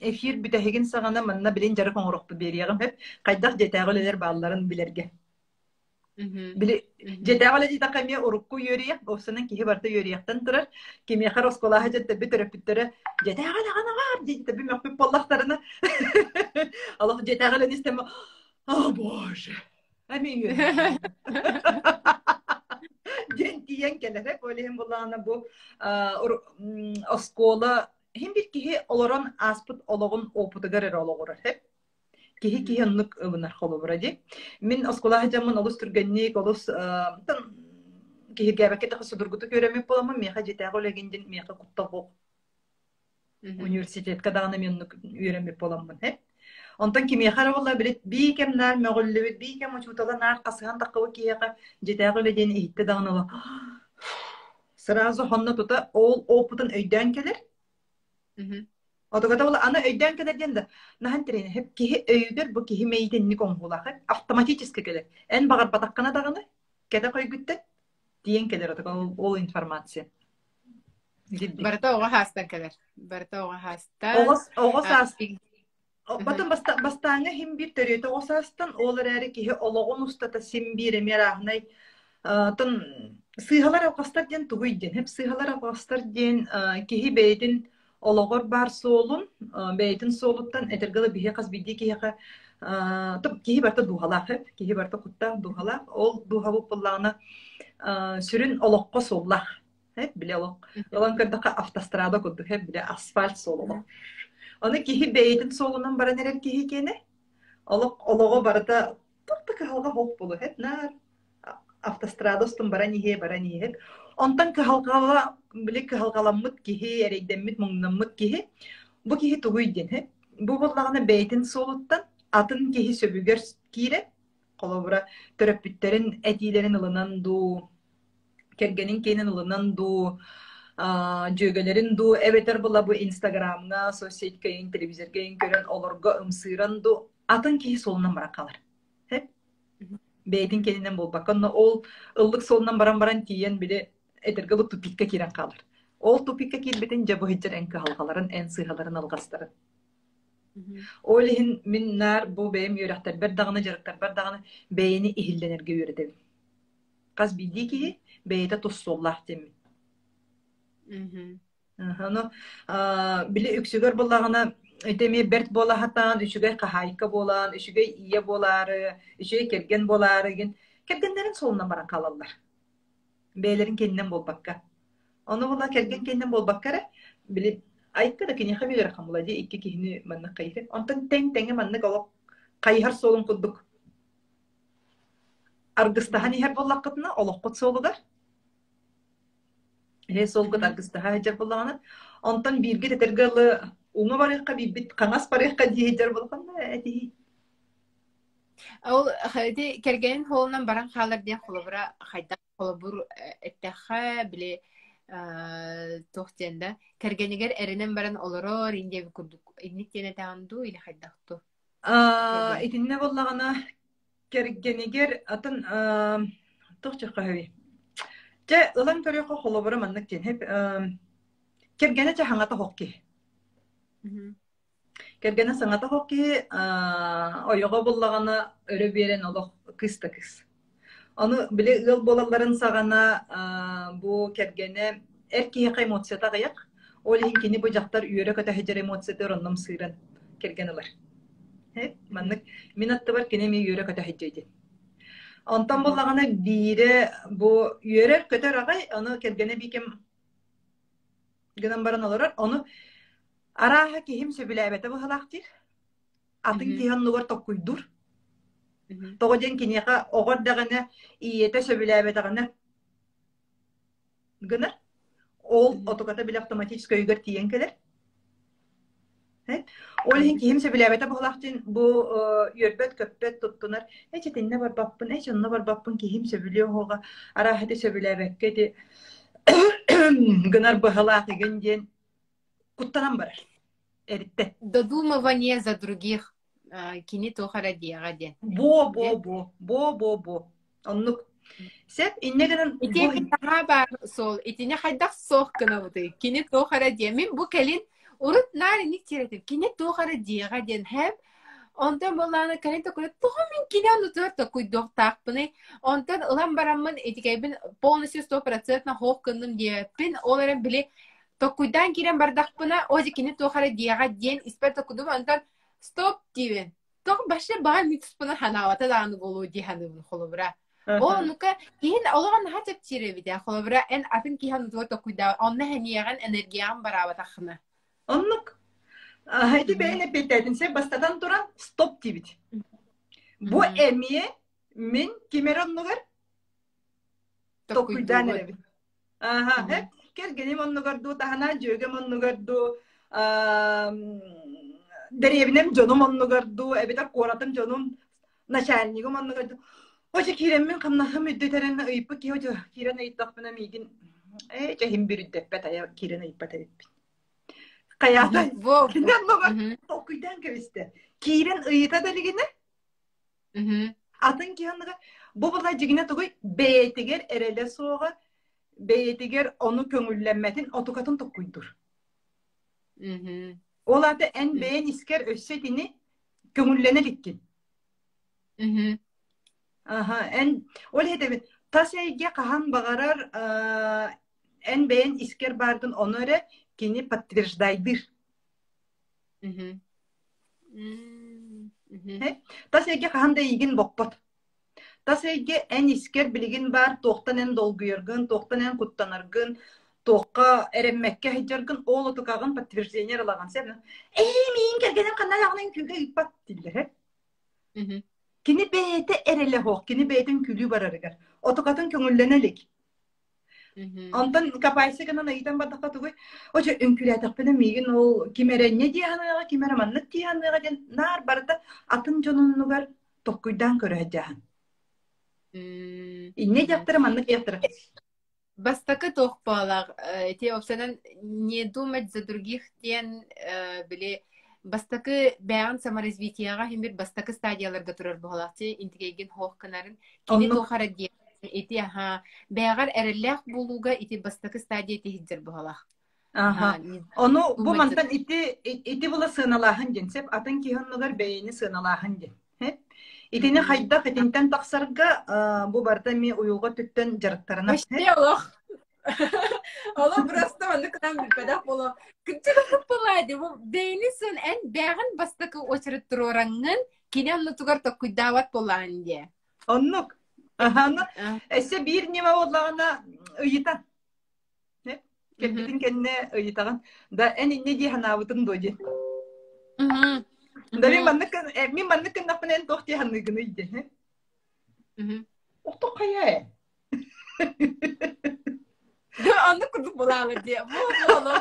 эфир бүтэһигин саҕана манна билин жарык оҥорохпу бериэгим хеп кайдах жетаагыл элер баалларын билерге били жетаагыл эти такамия урукку юриях овсунан киһи барта юрияхтан турар кимиэхар осколаха жетте бүтөрөппүттөрө жетаагыл аганагар дейт би мөхпүп боллахтарына аллах жетаагыл энистема о боже амин ден келер олем булана бу оскола хим бир киһи олорон аспыт ологун опутугар ологорар хеп киһи оннук ыбынар холобура ди мен осколаха жамын олус түргенник олус киһи гэбекете хасудургуту көрөмөк боламын меха жетаагыл эгиндин меха куттабок университетка дагана мен үйрөнмөк боламмын хеп онтон кимиэхара болла билет биикемнаар мөҕүллүбүт биикем учутала наар касыхан таккыбы киэка жетаагыл эден ийитте даганала сразу хонно тута ол опытын өйдөн келер отогата бола аны өйдөн келер ден нахан терени хеп киһи өйгөр бу киһи мейтенник оңгулаха автоматически келер эн багар батаккана даганы кете койгуттен диен келер отога ол информация
барта ога хастан келер барта ога хастан
огос Батан бастаңа хим бир төрөтө осастан олар эри киһи ологон устата сим бир эмерахнай тон сыйгалар акастар ден тугуйден хеп сыйгалар акастар ден киһи бейтин ологор бар соолун бейтин соолуттан этергала бихе кас бидди киһи топ киһи барта духалах хеп киһи барта кутта духалах ол духабу пуллана сүрүн олокко сооллах хеп биле олок олан кырдака автострада кудду хеп биле асфальт сооллах Onu kihi beytin solunun bara neler kihi kene. Ologo barata tuttu kahalga hok bulu hep nar. Автострадостун bara nihe hep. Ondan kahalgala bilik kahalgalamut kihi ereydemmit mungnammut kihi. Bu kihi tuguydin hep. Bu bollağına beytin soluttan atın kihi söbügör kire. Kolobura töröpütlerin etilerin ılınan du. Kergenin kenin ılınan du. Jögelerin du eveter bulla bu Instagram'a, sosyal kayın, televizyon kayın gören olurga ımsıran du atın kihi solundan bara kalır. Hep beytin kendinden bol bakın ol ıllık solundan baran tiyen bile etergalı tupikka kiren kalır. Ol tupikka kirbetin jabu hiccer en kahalgaların en sığhaların algasların. Olihin minnar bu beyim yürekler berdağını jarıklar berdağını beyni ihillenerge yöredevim. Kaz bildiği ki beyde tossollah demin. Onu bile üksügör bolağına ötemi bert bola hatan üçüge kahayka bolan üçüge iye boları üçüge kergen boları kergenlerin solundan baran kalallar beylerin kendinden bol bakka onu bola kergen kendinden bol bakkara bile ayıkka da kini xabi rakam bola diye iki kihini manna kayır ondan tenge manna galak kayhar solun kudduk argıstahani her bollakatına olakut solugar he solgu targısta hajar bolağına ondan birge tetergalı uňa barıqqa bibit qanas barıqqa diye hajar bolğanda eti
ol hadi kergenin holundan baran halar diye holubura hayda holubur etteha bile тохтенда кергенигер эренен баран олорор инде курдук инник тене таанду или хайдахту керген
Итинне боллагана кергенигер атын тохчакка хэви. Же ылан көрөкө холобора маннык тен хеп кергене же хаңата хокки. Кергене саңата хокки ойого боллагана өрө берен олох кыста кыс. Аны биле ыл болаларын сагана бу кергене эрки хай эмоцията гаяк. Ол хинкини бу жактар үйөрө көтө хежер эмоцияты ронном сыйран кергенелер. Маннык минатты бар кине ми үйөрө көтө хежейди. Онтан боллагана бире бу үйөрөр көтөр агай аны кергене бикем гынан баран олорор аны араха кихим сөбүләбәте бу халактыр. Атын кихан нугар токуйдур. Тогоден кинега огор дагана иете сөбүләбәте гана гына ол отоката бил автоматически үйгөр тиен келер. Ол хин кихим сөбүләбәте бу халактын бу үйөрбөт көппөт туттунар. Эчетинне бар баппын, эчонна бар баппын кихим сөбүлө хога арахаты сөбүләбәкке де гынар бу халакы генден куттанан барар. Эритте.
Додумывание за других кини тохара диагаден.
Бо. Оннук. Сеп иннегенен
Итеки бар сол, итине хайдах сох кына буты. Кини тохара ди. Мен бу келин урут нари ник тиретип. Кини тохара диагаден хеп. Онтан болланы келин токура тохо мен кини ану туарта куйдох тақпыны. Онтан ылан барамын этикейбин полностью 100% хох кындым диепин. Оларын биле токуйдан кирен бардақпына ози кини тохара диага ден испер токудум онтан стоп дивен. Тох башы баа митспына ханавата дааны болу ди ханыбын холобра. О нука кин олган хатып тиребиде холобра эн афин кихан дуо токуйда онна ханияған энергиян барабата хына.
Оннук. Хайди бейне петедин се бастадан туран стоп дибит. Бу эмие мен кимерон нугар токуйдан эребит. Хеп кергени моннугарду тахана жөге моннугарду деревнем жонум моннугарду эбитар коратым жонум начальниги моннугарду оже киреммен камнахым үддөтерен ыйпы ки оже кирен ыйттакпына мигин жахим бирүддеппе тая кирен ыйппатабит каяда кинен нугар токуйдан кебисте кирен ыйыта делигине атын киянныга бу була жигине тугуй беетигер эреле соога беетигер onu köngüllenmetin otukatın tokuydur. Olada en beğen isker össetini köngüllenelikkin. En ol hedefin tasayge kahan bağarar en beğen isker bardın onore kini подтверждайдыр. Tasayge kahan da igin bokpat. Tasayge en isker bilgin bar toqtan en dolguyurgun, toqtan en kuttanırgun, toqqa erenmekke hijjargun, ol otukağın подтверждение alağın sen. Min kergenem kanna yağının külge ippat diller. Kini beyete erele hoq, kini beyetin külü bararıgar. Otukatın köngüllenelik. Ondan kapaysı gana ayıdan badaka tuğuy. Oca ünkületek bana migin ol kimere ne diyanıga, kimere manlık diyanıga den nar barda atın jonunu var tokkuydan köreceğin. İnne yaptırım anlık yaptırım.
Бастакы тохпалар, те опсанан не думать за других тен биле бастакы бәян саморазвитияга һәм бер бастакы стадияларга турар булалакчы интегеген хокканарын кини тохара ди ити ха бәягар эрелләх булуга ити бастакы стадия тиһидер булалак.
Onu bu mantan iti bula sığınalahın densep атын kihannıgar beyni sığınalahın den. İtini haydak etinten taksarga bu barda mi uyuğa tütten jarıktarına.
Işte Allah. Allah просто onu kadar bir pedak bulu. Küçük bulaydı. Bu beyni sığın en bəyağın bastakı oçırıp durorangın kini anlatıgar tokuydavat bulayın diye.
Onluk. Ese bir nime olağına ıyıtan. Kelbidin kendine ıyıtağın. Da en inne diye hanavıtın doje. Da min manlıkın napın en toh diye hanıgını iyiydi. Okto kaya.
Onu kurduk bulalım diye. Bu olur.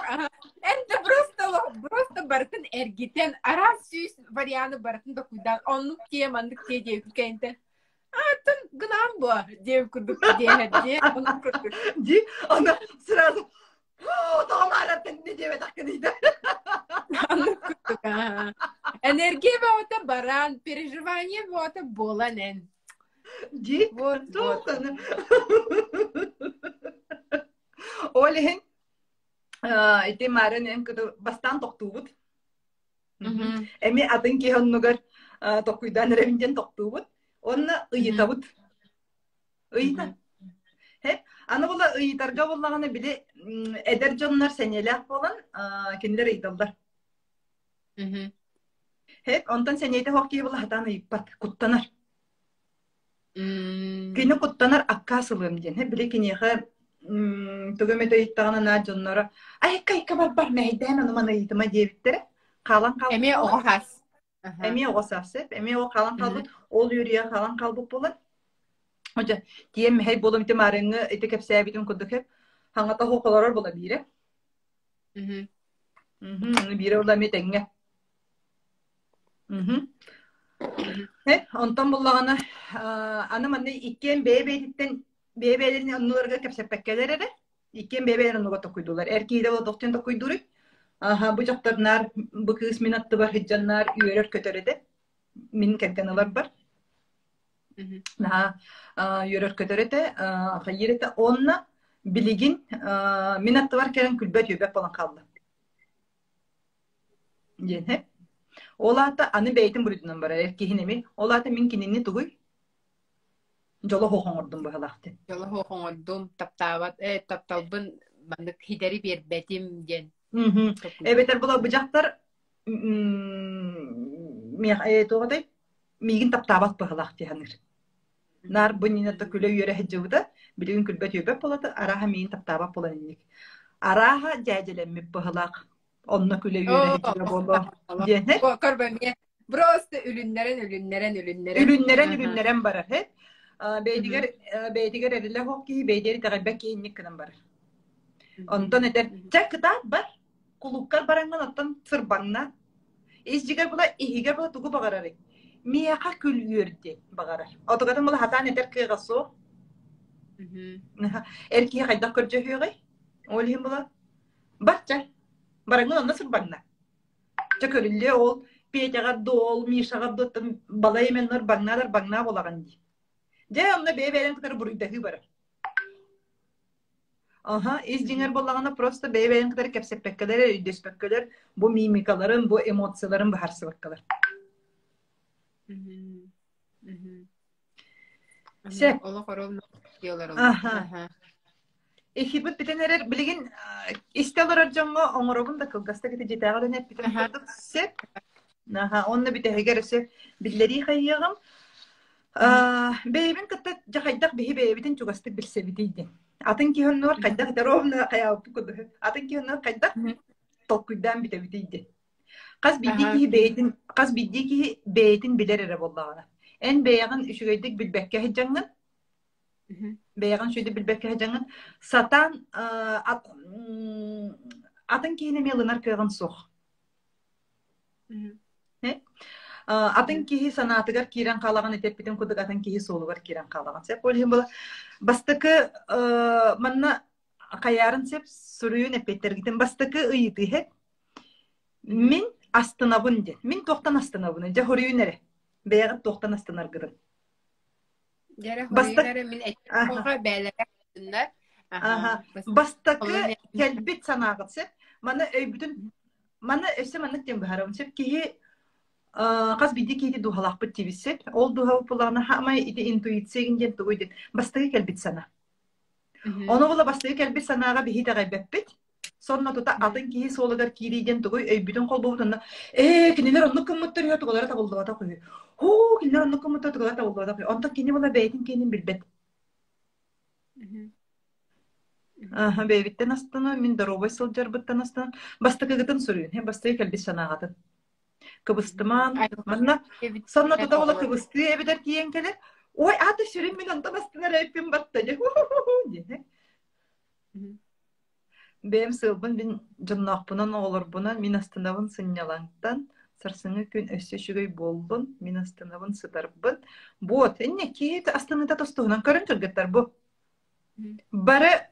En de просто barıtın ergiten. Aras süs variyanı barıtın da kuydan. Onluk diye manlık diye ülkende. Gınan bu. Diye kurduk diye. Onu kurduk.
Ди, она сразу, doğumlar ne diye takılıydı.
Onu kurduk. Энергия вот баран. Переживание вот боланен.
Ди,
Вот.
doğumlar. Олehen, ити марын эн кыды бастан токтуубут. Эми атын ки хоннугар токуйдан ревинден токтуубут. Онна ыйытабут. Ыйыта. Hep ana bola ıyıtarga bollağına bile eder canlar senelek bolan kendileri ıyıtallar. Hep ondan seneyde hokki bola hatan ıyıpat kuttanar. Kini kuttanar akka sılığım diyen. Hep bile kini yaha tügümete ıyıttağına na canlara ay kayka bar mehide hemen uman ıyıtıma diyebitlere kalan kalbuk
Emi
bolan.
oğaz.
Emi oğaz hep. Emi o kalan kalbuk ol yürüye kalan kalbuk bolan. Hoca diyem hey bolum ite marengı ite kepseye bitim kuduk hep hangata hokalar bola bire. Bire ola mi tenge. Hep ondan bollağına anı manne ikken bebelerin anılarga kepse pekkeler ere. İkken bebelerin anıga tokuydular. Erkeği de o dokten tokuyduruk. Aha bu jaktarlar bu kız minattı var hiccanlar üyeler kötörede. Min kerkenalar var. Yörör kötörete hayırete onna biligin minattı var keren külbet yöbek falan kaldı. Hep. Olata anı beytin burudundan bara erkeğin emi. Olata min kininni tuguy. Jola hoğun ordum bu halaktı.
Yola hoğun ordum taptavat taptalbın bandık hideri bir betim gen.
Evet bula bıcaklar doğaday migin taptavat bu halaktı hanır. Nar bunina da küle yöre hecevda bilin külbet yöbek polata araha migin taptavat polanınlık. Araha cecelenmek bu halak. Onna küle yöre hecevda bolu. Diyene.
Korban ya. Burası ürünleren
barar hep. Beydiger erille hokki beyderi takibek innik kınan barar. Ondan eder. Çakıta bar. Kulukkar barangan ottan sırbanna. İzciger bula ihiger bula tugu bagararı. Miyaka kül yürdi bagarar. Otogatan bula hatan eder kıygaso. Erkiye kaydak kırca hüyagay. Olhim bula. Batça. Barangan onna sırbanna. Çakırille ol. Piyetaga dol, mişaga dotum balay menler bagna bolagan di. Je onunla bebelen kadar buruydahi bara. Aha, izcinger bolagana prosta bebelen kadar kepsepekkeler, üdespekkeler, bu mimikaların, bu emosiyaların bu harsıvakkalar. Sep.
Ola korol diyorlar onu.
Aha. Ehibet biteneler bilgin isteler arjamma onurobun da kılgasta gite jetağa dönep biten kurduk sep. Aha, onunla bir tehegerese billeri hayyağım. Beybin kıtta jakaydak bihi beybitin çugastık bilsebitiydi. Atın ki honnor kaydak darovna kayağıpı kudu. Atın ki honnor kaydak tokuydan bitebitiydi. Kas bildi ki beytin biler ere bollağına. En beyağın üşügeydik bilbekke heccanın. Beyağın şöyle bilbekke heccanın. Satan atın ki yine melinar kıyağın soğ. Atın kihi sanatıgar kiran kalağın etep bitim kuduk atın kihi solugar kiran kalağın sep. Olhim bula bastıkı manna kayarın sep suruyun epetler gitin. Bastıkı ıyıtı hep. Min astınabın de. Min tohtan astınabın. Ja horuyun ere. Beyağıt tohtan astınar gırın.
Jere horuyun ere min etkoğa beylere astınlar.
Bastıkı kelbit sanağıt sep. Mana öybütün mana öse manlık dem baharam sep kihi kas bidi ki du halak bit tibisep ol du hav pulana ha may ide intuitsegen gen tu ide bastı kelbit sana onu bola bastı kelbit sanaga bihi da beppet sonra tuta atın ki solagar kirigen tu ey bütün kol bobutunda kiniler onu kumuttur ya tu kadar ta boldu ta koy ho kiniler onu kumuttur tu kadar ta boldu ta koy onta kini bola beytin kinin bilbet aha beyitten astana min darobay soljar bittan astana bastı kıgıtın soruyor he bastı kelbit sanaga Kıbıstıman, manna, sonra tuta ola kıbıstığı eveder kiyen keler. Oy, adı şirin min ondan astına reypim battacı. Benim sığbın bin cannaq bunan olur buna min astınavın sınyalantan Сарсыңы күн өссө шүгөй болбун, мин астынабын сытарбын. Вот, энне киет астыныда тостугунан көрөн кыргыттар бу. Бары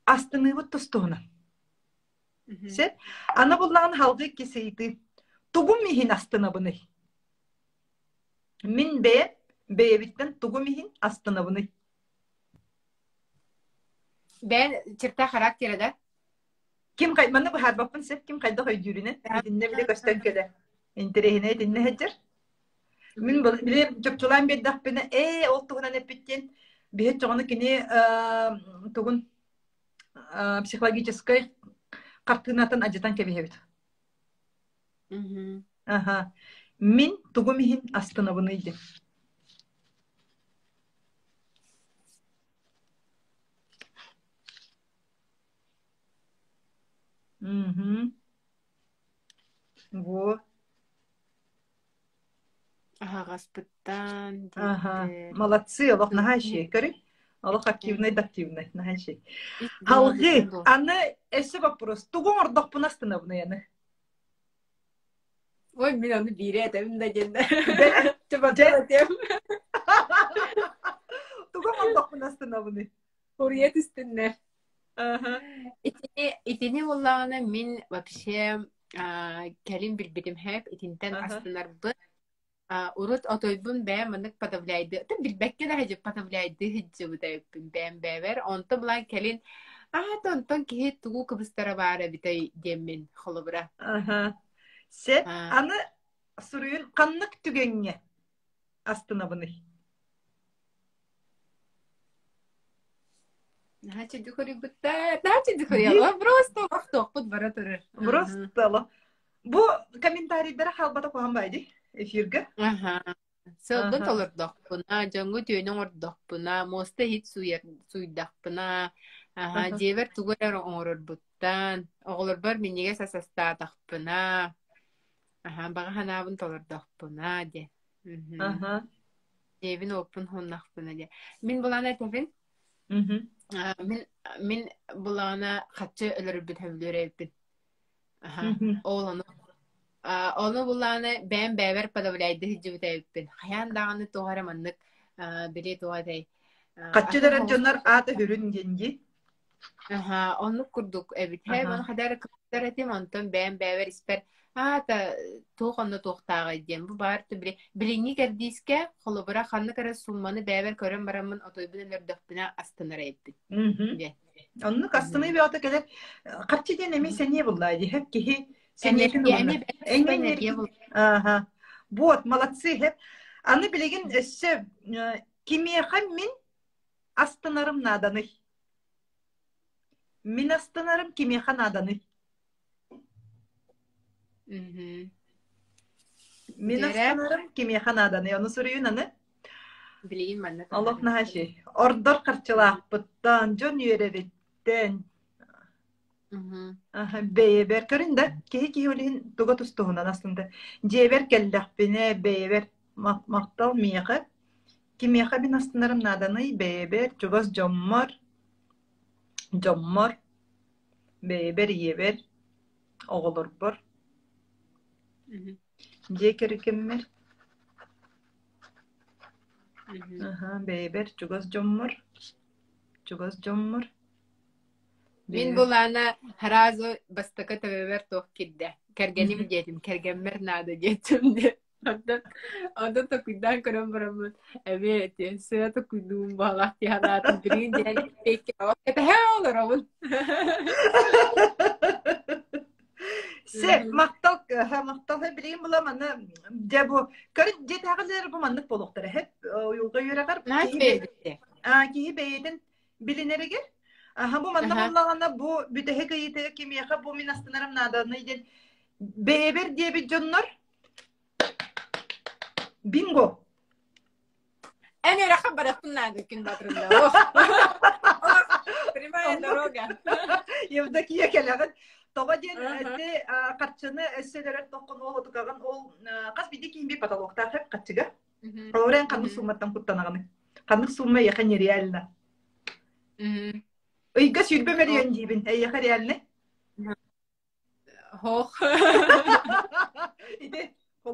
астыныбыт тостугунан. Сет, ана буллаган халгы кесейти. Тугум михин астынабыны. Мин бэбиттен тугум михин астынабыны.
Ben çırta karakteri de.
Kim kaymanda bu harbapın sep kim kayda koyduğunu dinle bile göster köle. İnterehine dinle hecir. Min bile çöpçülen bir dakbine oltuğuna ne bittin. Bir hiç onu kini tuğun psikolojik kartınatan acıtan kebihebit. Aha. Min tuğumihin astına bunuydu. Bu.
Ага, Гаспытан.
Ага. Молодцы, Allah наха şey görün. Allah активный, наха şey. Halgı, anı esi вопрос. Tuğun ordak bu nastına bunu yani.
Oy, ben onu bir edelim de gende. Çabuk edeyim.
Tuğun ordak bu nastına bunu.
Oraya üstünde.
Ага.
İtini vallahi min вообще kelim bilbirim hep itinden aslında bu urut otoybun ben manık patavlaydı. Tabi bilbekke de hacı patavlaydı hicci bu da yapın ben bever. Onta bulan kelin tonton ki tuğu kıbıstara var bitay demin xolubra.
Aha. Sen anı suruyun kanlık tügenge astına bunu.
Значит, я просто автопут баратыры.
Просто. Bu комментарийдere халбата коһан байды эфирге.
Ага. Сылбын толырдық бұна, жаңғы түйінің ордық бұна, мосты хит суйдақ бұна. Ага, жевер тугырар оңырыр бұттан. Оғылыр бар менеге сасастатақ бұна. Ага, баға ханабын толырдық бұна, де.
Ага.
Жевін опын хоннақ бұна, де. Мен бұлана тәфін? Мен бұлана қатшы өлір бүт әвілер әйпін. Oğlanı. Onu bulanı ben beber padavlaydı hicivde yapın. Hayan dağını toharamanlık biri tohaday.
Kaççıların canlar adı hürün genci.
Onu kurduk evet. Hem onu kadar kadar etim ondan ben beber isper. Da toğanı tohtağı edeyim. Bu bağırtı biri. Birini geldiğizke kolubura kanlı kara sunmanı beber körün baramın otoybun ördökbüne astınır yapın.
Onun kastını bir ata kadar kaççı denemi seniye bulaydı. Hep ki
Энергия.
Ага. Вот, молодцы. Hep. Anı bilgin kimiyakam min astanarım nadanı. Min astanarım kimiyaka nadanı. Min astanarım kimiyaka nadanı. Onu soruyor anı.
Bilgin ben de.
Allah naha şey. Ordor karçılaq bıttan, jon yürebitten. Beyber köründe ki öyle togatus tohunan aslında. Ceber kellak bine beyber maktal miyaqa. Ki miyaqa bin aslınlarım nadanı beyber çogaz jommor. Beyber yeber. Oğulur bor. Ceker kemmer. Beyber çogaz jommor.
Min bulana harazo bastaka tabeber toh kidde. Kergenim jetim, kergemmer nada jetim de. Ondan da kuydan karam baramın. Evet, sıra da kuydum bağlak ya da birin diye peki. Ete he olur oğlum.
Maktal hep bileyim bulamana. De bu, karın jetağıları bu manlık bolukları hep yolda yöreğer. Ki beyden bilinere gel. Aha bu manna Allah'ına bu bütehe gayete kimiyaka bu minastınarım nadanı idin. Beber diye bir canlar. Bingo.
En öyle haberatın nadı gün batırında. Primaya droga.
Yevdaki yekelağın. Toga jen esse karçını esselere tokkun oğlu tukagan ol kas bidi kim bir patologta hep kaçıga. Oren kanı sumattan kuttanağını. Kanı summa yakın yeri eline. Uyga sürbe veriyorsun cibin. Yakar eline.
Hoh.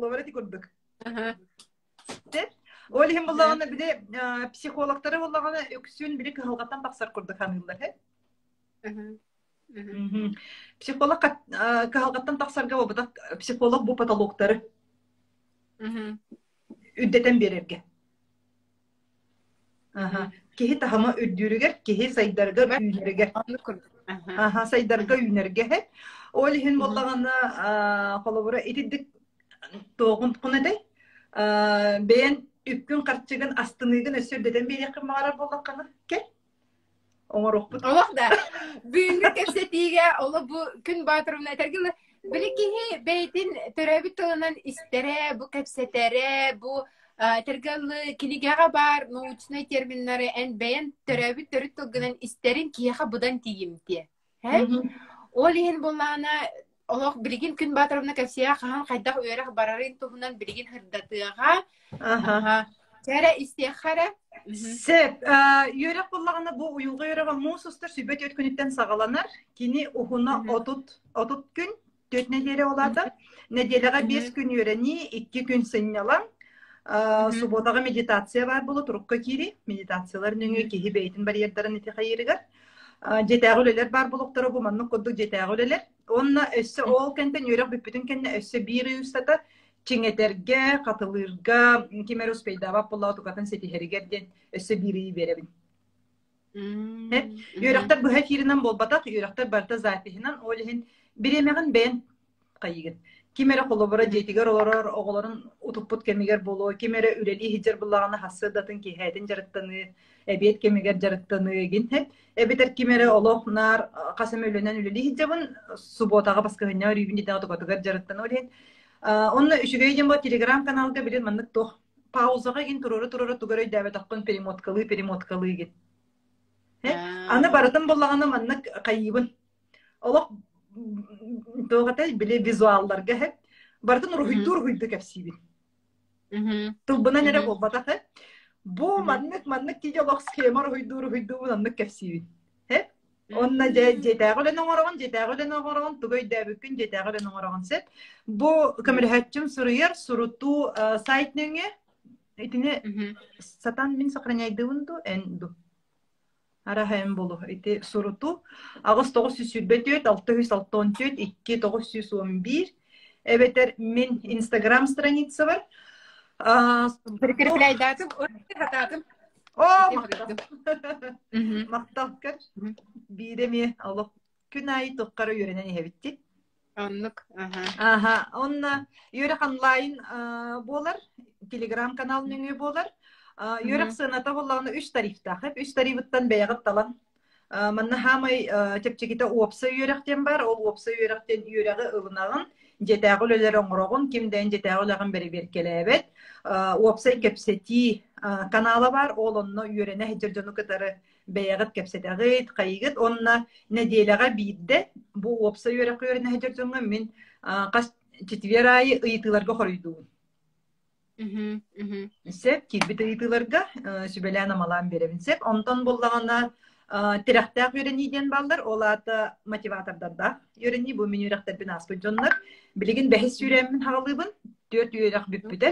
холовара тикурдук.
Ага.
Олихим боллагана биле психологтары боллагана өксүн биле кыһалгаттан тахсар курдук ханылар хэ. Психолог кыһалгаттан тахсарга болбута психолог бу патологтары үддетен берерге. Кихи тахама үддүрүгер, кихи сайдарга үйнерге. Сайдарга үйнерге. Олихин боллагана холобура итидик тоғын кунетай. Бен үпкүн карчыгын астыныгын өсөрдетен берекке мағарар боллаққаны. Кел? Оңорокпут.
Олақда. Бүгінгі кепсетиге олы бұ күн батырымын әтергілі. Біліккеге бәйтін төрәбіт толынан істері, бұ кепсетере, бұ тергілі кенегеға бар научный терминлары ән бәйін төрәбіт төріт толғынан істерін кияға бұдан тиімте. Ол ең болағына олық білген күн батырымына кәпсея қаған қайдақ өйрақ барарын тұғынан білген хырдатыға. Тәрі істеқара?
Сеп, өйрақ болағына бұл ұйылға өйраға мұс ұстыр сүбет өткүнеттен сағаланар. Кені ұхына отут күн, төт неделе олады. Неделеға 5 күн өйрені, 2 күн сыннялан. Субботаға медитация бар болу, тұрыққа кері. Медитациялар нөңі кеге бәйтін барьердарын еті қайырығар. Жетәғілелер бар болуқтары бұманның көдді жетәғілелер. Онна өссі ол кәнтен өйрақ бүппітін кәнне өссі бір үйістата чеңетерге, қатылырға, кемер ұспейді абап болау тұқатын сетихерігерден өссі бір үй беребін. Өйрақтар бұға фирінен болбатақ, өйрақтар барта запихінен олығын біремеғін бән қайығын. Кемері қолыбыра жетігер олар оғыларын ұтықпұт кемегер болу, кемері үрелі хиджер болағаны хасырдатын кейхәйтін жарыттаны, әбет кемегер жарыттаны ген. Әбетер кемері олықнар қасым өлінен үрелі хиджабын субботаға басқығына үрейбін деден отығатығар жарыттаны олейін. Онны үшіге еден бұл телеграм каналға білен маннық тоқ паузаға ген тұрыры тұгыры дәбет аққын перемоткалы ген. Аны барытын болағаны маннық қайыбын. Олық тоғатай біле визуалларға хеп. Бартын рухойды кәпсейбін. Тұлбына нәре болбата хеп. Бұ маннық кейде олық схема рухойды маннық кәпсейбін. Хеп. Онна жетәғілен оңырағын, тұғай дәбікін жетәғілен оңырағын сеп. Бұ көмірхәтчім сұрыйыр, сұрыту сайтныңе. Етіне сатан мен сақраняйдығынды әнді. Арахайын болу. Эти суруту. Ағыз 944, 664, 2911. Эбетер мен Инстаграм страница бар.
Прикрепляй датым, хататым.
Мақталқар. Биреме алып күн айы тоққары үйренен ехебітті.
Аннық.
Онна үйрек онлайн болар. Телеграм каналының үй болар. Үйрек сыната болағына 3 тарифта. 3 тарифыттан бәйіғіт талан. Манна хамай тепчекеті опсы үйректен бар. Ол опсы үйректен үйрегі ұлынағын. Жетәғіл өлер оңырағын. Кемден жетәғіл ағын бәрі беркелі әбет. Опсы кепсети каналы бар. Ол онны үйрене хеджерджону кітары бәйіғіт кепсетәғіт, қайығыт. Онна неделеға бейді. Бұл опсы үйрек үйрене хеджерджону мен қас четвер айы ұйытыларға қорыйдуын. Сеп, кирбит ыйтыларга сүбелән амалан беребин. Сеп, онтон боллағана тирақтақ үйренейден балдар, олаты мотиватордарда үйреней, бұл мен үйректарбен аспы жонлар. Білеген бәхес үйренмін хағалыбын, 4 үйрек бүппіді.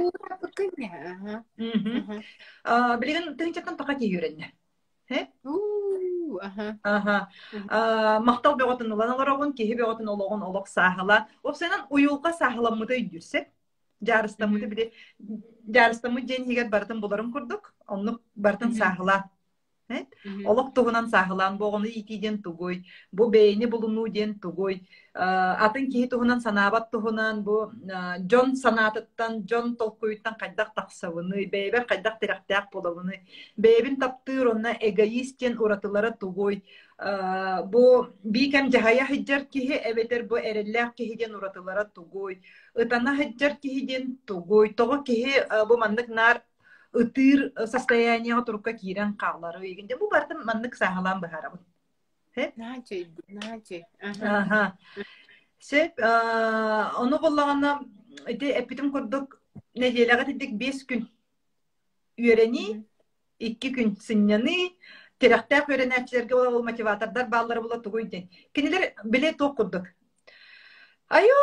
Білеген тұхынчаттан тоқа кей үйренне. Мақтал беғатын ұлан оларағын, кеге беғатын олағын олақ сағыла. Опсайнан уйулға сағыламыда үйдірсек, жарыстамыды біле, жарыстамы жен егер бартын боларын көрдік, оны бартын сағыла. Олық тұғынан сағылан, боғыны икиден тұғой, бұ бейіне бұлыну ден тұғой. Атын кейі тұғынан санабат тұғынан, бұ жон санатыттан, жон толқойыттан қайдақ тақсавыны, бейбер қайдақ терақтақ болавыны, бейбін таптыр онына эгоистен ұратылары тұғой. Бұ бейкәм жағая хиджар кейі, әбетер бұ әрелләқ кейден ұратылары тұғой. Үтана хиджар кейден тұғой. Тоғы кейі бұ мандық нар ытыр состояниеға турукка кирен қалары егенде бұл бартым маннык сағалан бұхарабын.
Начи.
Сеп, оны болағана әппетім көрдік неделеға тедік 5 күн үйрені, 2 күн сынняны, терақтақ үйрені әтчілерге ол мотиватордар баллары бола тұғойден. Кенелер біле тоқ көрдік. Айо,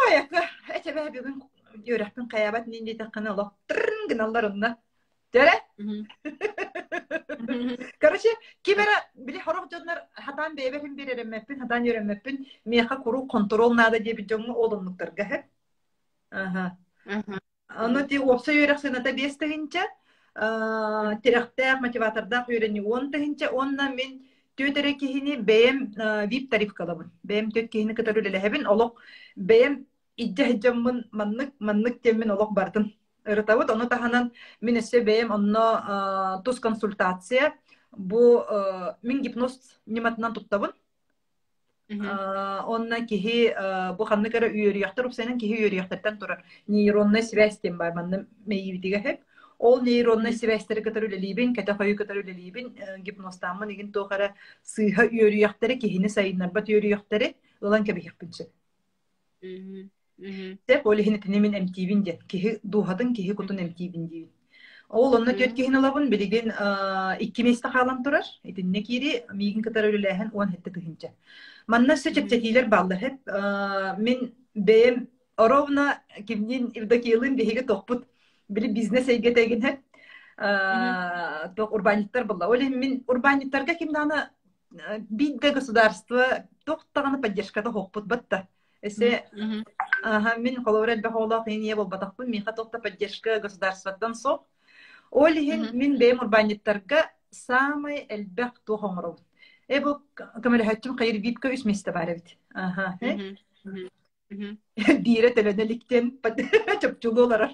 әтебе бүгін Yörəkpin qayabat nindi taqana olaq. Tırın gınallar onunla. Dere? Короче, кибера били хорох жоннар хатан беберин берермеппин, хатан йөрөмеппин, меха куру контрол нада деп жоңу олоннуктарга хеп. Ага. Аны ти опса йөрәк сената бестегинче, терәктәк мотиваторда йөрәни 10 тегинче, онна мен төтере кихини бем VIP тариф калабын. Бем төт кихини кытару лелебин, олок бем идҗә җаммын маннык теммен олок бардым. Ырытабыт, оны таханан мен эссе бэйм, онно тус консультация, бу мен гипноз нематынан туттабын. Онна кихи, бу ханны кара үйөрияқтар, ұпсайнан кихи үйөрияқтардан тура нейронный связь тем бар, манны мейвитиге хеп. Ол нейронный связьтары катар үлелейбин, ката хойу катар үлелейбин, гипнозтамын, еген тоқара сыйха үйөрияқтары, кихини сайынарбат үйөрияқтары, олан кәбихекпінші. Сеп оле хинетине мен эмтибин ден. Кихи духатын, кихи кутун эмтибин дейбин. Ол онна төт кихин алабын, билеген 2 месте қалан турар. Этинне кири, мигин катар өлеләһен 10 хетті тыхынча. Манна сөчепчетилер баллар хеп. Мен бэм оровна кимнин ивдакиылын бихиге тоқпут. Били бизнес эйгетеген хеп. Тоқ урбаниттар балла. Оле мен урбаниттарга кимданы бидде государство тоқтағаны поддержката хоқпут батта. Эсе мен колорет бахолах не был батахпын, мен хатокта поддержка государстводан со. Олихин мен бем урбаниттарга самый элбек тухомров. Эбу камер хатчым кайыр випка үс месте бар бит. Бире телөнеликтен чөпчүлөлөр.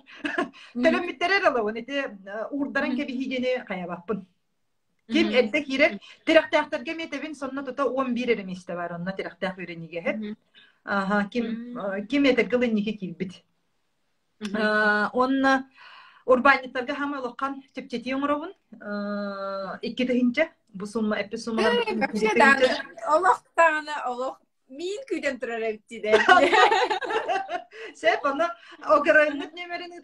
Телөмиттерер алабын, эте урдаран кеби хижене каябакпын. Ким элде кирер, терактактарга метебин сонна тота 11 месте бар, онна терактак үйрениге хеп. Ким этекылы неке килбит. Онна урбаниттарга хамы лоқан чепчети оңыровын. 2 тыгынча. Бу сумма, эпи сумма.
Олох мин күден турар эптиде.
Сеп, оны огарайыннык немерини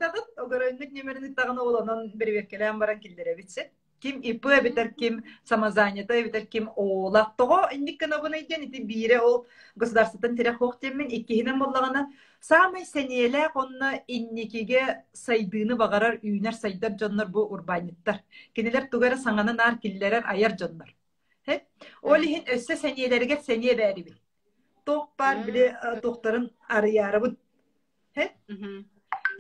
тағын оланан бербеккелен баран килдере битсе. Ким ипы битер, ким самозанято битер, ким олақтығы индиккана бұны иден, ити бире ол государствотан терек хоқтеммен, иккихинен боллағана самый сәнелі қонны инникеге сайдыны бағарар үйнер сайдар жоннар бұ урбаниттар. Кенелер тугары саңаны нар киллерер аяр жоннар. Ол ихин өссө сәнелерге сәне бәрі бі. Тоқ бар біле тоқтарын арыяры бұд.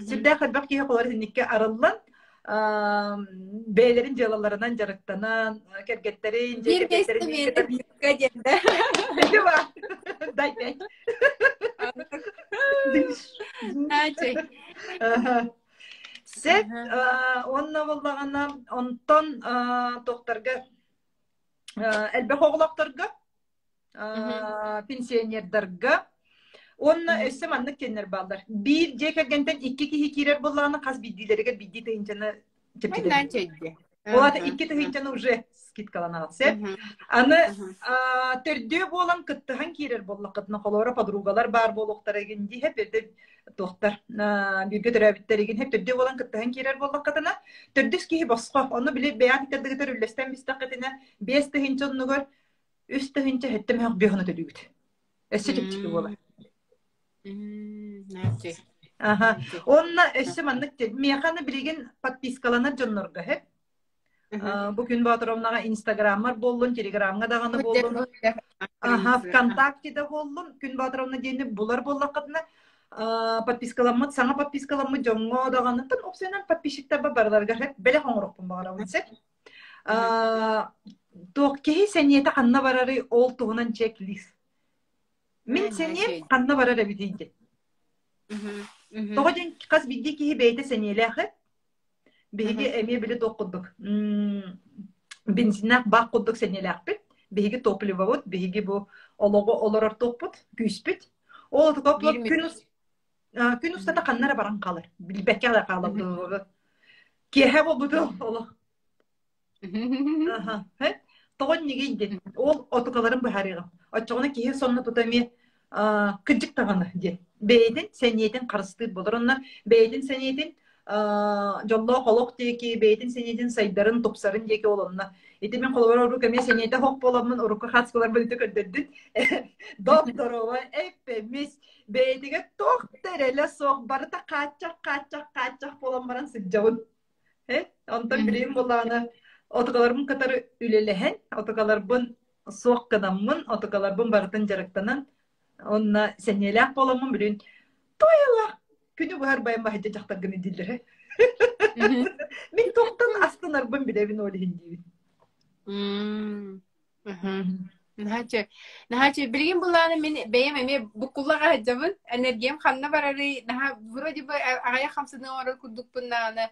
Сүрдә қадбақ кейі қолары инникке арылан, бәйлерин жалаларынан жарықтанан, кәргеттерин,
Bir bestimiyeti büyükka geldi.
Ne var? Day. Сет, онна боллағана, онтон тоқтарға, әлбәқ оғылақтарға, пенсионердарға, онна өссі маннық кеннер балдар. Bir жекергентен 2 кихи кирер боллағана қаз биддилерге бидди тыйынчаны чепчедер. Олата 2 тыйынчаны уже скидкаланағат. Сет, аны төрдөө болан кыттыған кирер боллақытына қолуыра подругалар бар болуқтар егенде хеп ерді тоқтар. Бирге төрәбіттер еген хеп төрдөө болан кыттыған кирер боллақытына төрдөс кихи босқа. Оны біле бәят икердігітер үллестен бістақытына 5 тыйынчаны гөр 3 тыйынча хеттім хақ бүйіғыны төлігіт. Өссі чепчекі болар. Онна өссі маннық дед. Мияқаны білеген подпискаланар жоннорға хеп. Bugün Batırovnağa Instagram'lar bollun, Telegram'a dağını bollun. Vkontakte'de bollun. Gün Batırovna deyini bular bollakatına подпискаламмыт, саңа подпискаламмыт жоңго дағанытын опсионан подписчиктар бардарга хеп беле хоңорокпун багара билсек. Тоқ кеһи сәниете қанна барары ол туғынан чек-лист. Мен сәниет қанна барары битейді. Тоғы ден қаз бидді кеһи бейті сәниелі ақы. Беге әме білі тоққыдық. Бензинақ бақ қыдық сәниелі ақпет. Беге топливовод, беге бұл олығы оларар тоқпыт, күйіспет. Ол тоқпыт күн ұстата қаннара баран қалыр. Білбәкке ала қалыр. Кеһе бұл бұды олық. Тоғын неге енден. Ол отықаларын бұхарыға. Отчығына кеһе сонына тұтаме күджік тағаны ден. Бейден сәниетін қарысты болыр. Онна бейден сәниетін жолло холок тики бейтин сенедин сайдарын топсарын деки олонна. Ити мен колор орук эме сенете хок боламын орукка хацкалар бөлүтө көрдөдүт. Докторова эппемис бейтиге тохтереле сок барыта качак болам баран сыджабын. Онтан билем боланы отогаларбын катары үлелехен, отогаларбын сок кадаммын, отогаларбын барытын жарыктанан, онна сенелек боламын билен. Тойла күнү баар байым бахыжа жактаргын идилер. Мен токтан астынарбын билебин олихин дейбин.
Нахачы билген буланы мен бәйем эме букуллага хаҗабын, энергиям ханна барары, наха вроде бы агая хамсыны оры курдукпун наны.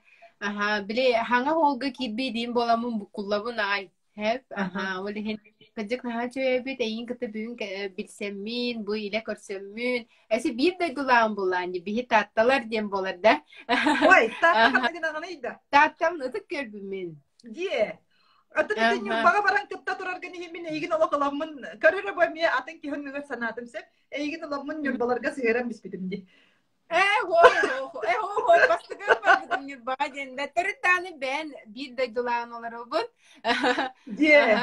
Биле хаңа холга кирби дим боламын букуллабын ай. Хеп, олихин кыжык нахачы бит эйин кыты бүгүн билсеммин, бу иле көрсөммүн. Эси бир да гулам буланы, бихи татталар дем болар да.
Ой, таттам деген агайда.
Таттам ытык көрбүм мен.
Дие. Атын бага баран кытта турарган мен эйгин олокаламын. Көрөрө бой мен атын кихөнгө санатым сеп, эйгин оламын юрбаларга сыгырам биспитимди.
Бастыгын бардым юрбага денде. Төрүттаны бен бир да гулам олар обун.
Дие,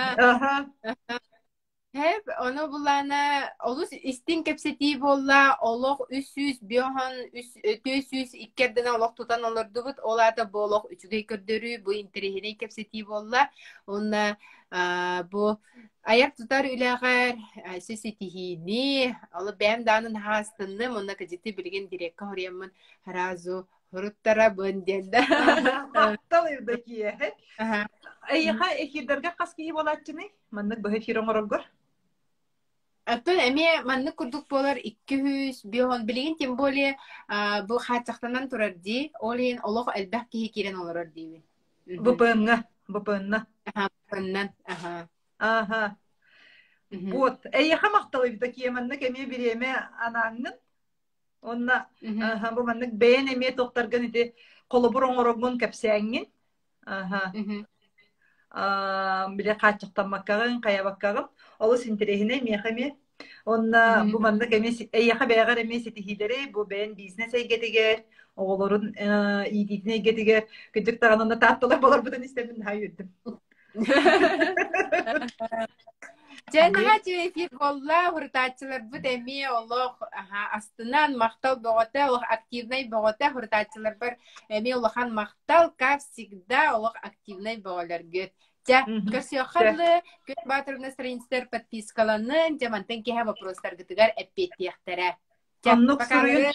Hep onu bulana olus istin kepseti bolla olok 300 bihan 400 ikkerden olok tutan olurdu but olada bolok üçüge kördürü bu interihine kepseti bolla ona bu ayak tutar üleğer sesitihini alı benim danın hastınım ona kaciti bilgin direk kahriyemin harazu huruttara böndende.
Aptal evdeki ya. Eyha ekirderge kaskihi bolatçını manlık bu hefiron orogor.
Атын эме манны курдук болар 200 бион билген тем более бу хатчактан турар ди олин олох элбах ки кирен олар ди.
Бу пынна.
Пыннан.
Вот. Эйха мактал evdeki manlık эме биреме анаңнын. Онна бу маннык бен эме токтарган ити колобурон орогон кепсәңин. Биле хатчактан маккагын каябаккагын олус интерехине мехами онна бу мандык эмес эйяха бягар эмес этихилери бу бен бизнес эйгетигер оголорун ийдитине эйгетигер күдүк таганында тааттылар болар бутун истемин хайырдым.
Жана эфир болла хуртачылар бу эми олох астынан мактал богота олох активный богота хуртачылар бар эми олохан мактал как всегда олох активный боголар гөт. Көрсөөхалы көт батырына страництер подпискаланын, жамантен кеһә вопростар гытыгар эппеттиэхтере.
Аннук сурuyun.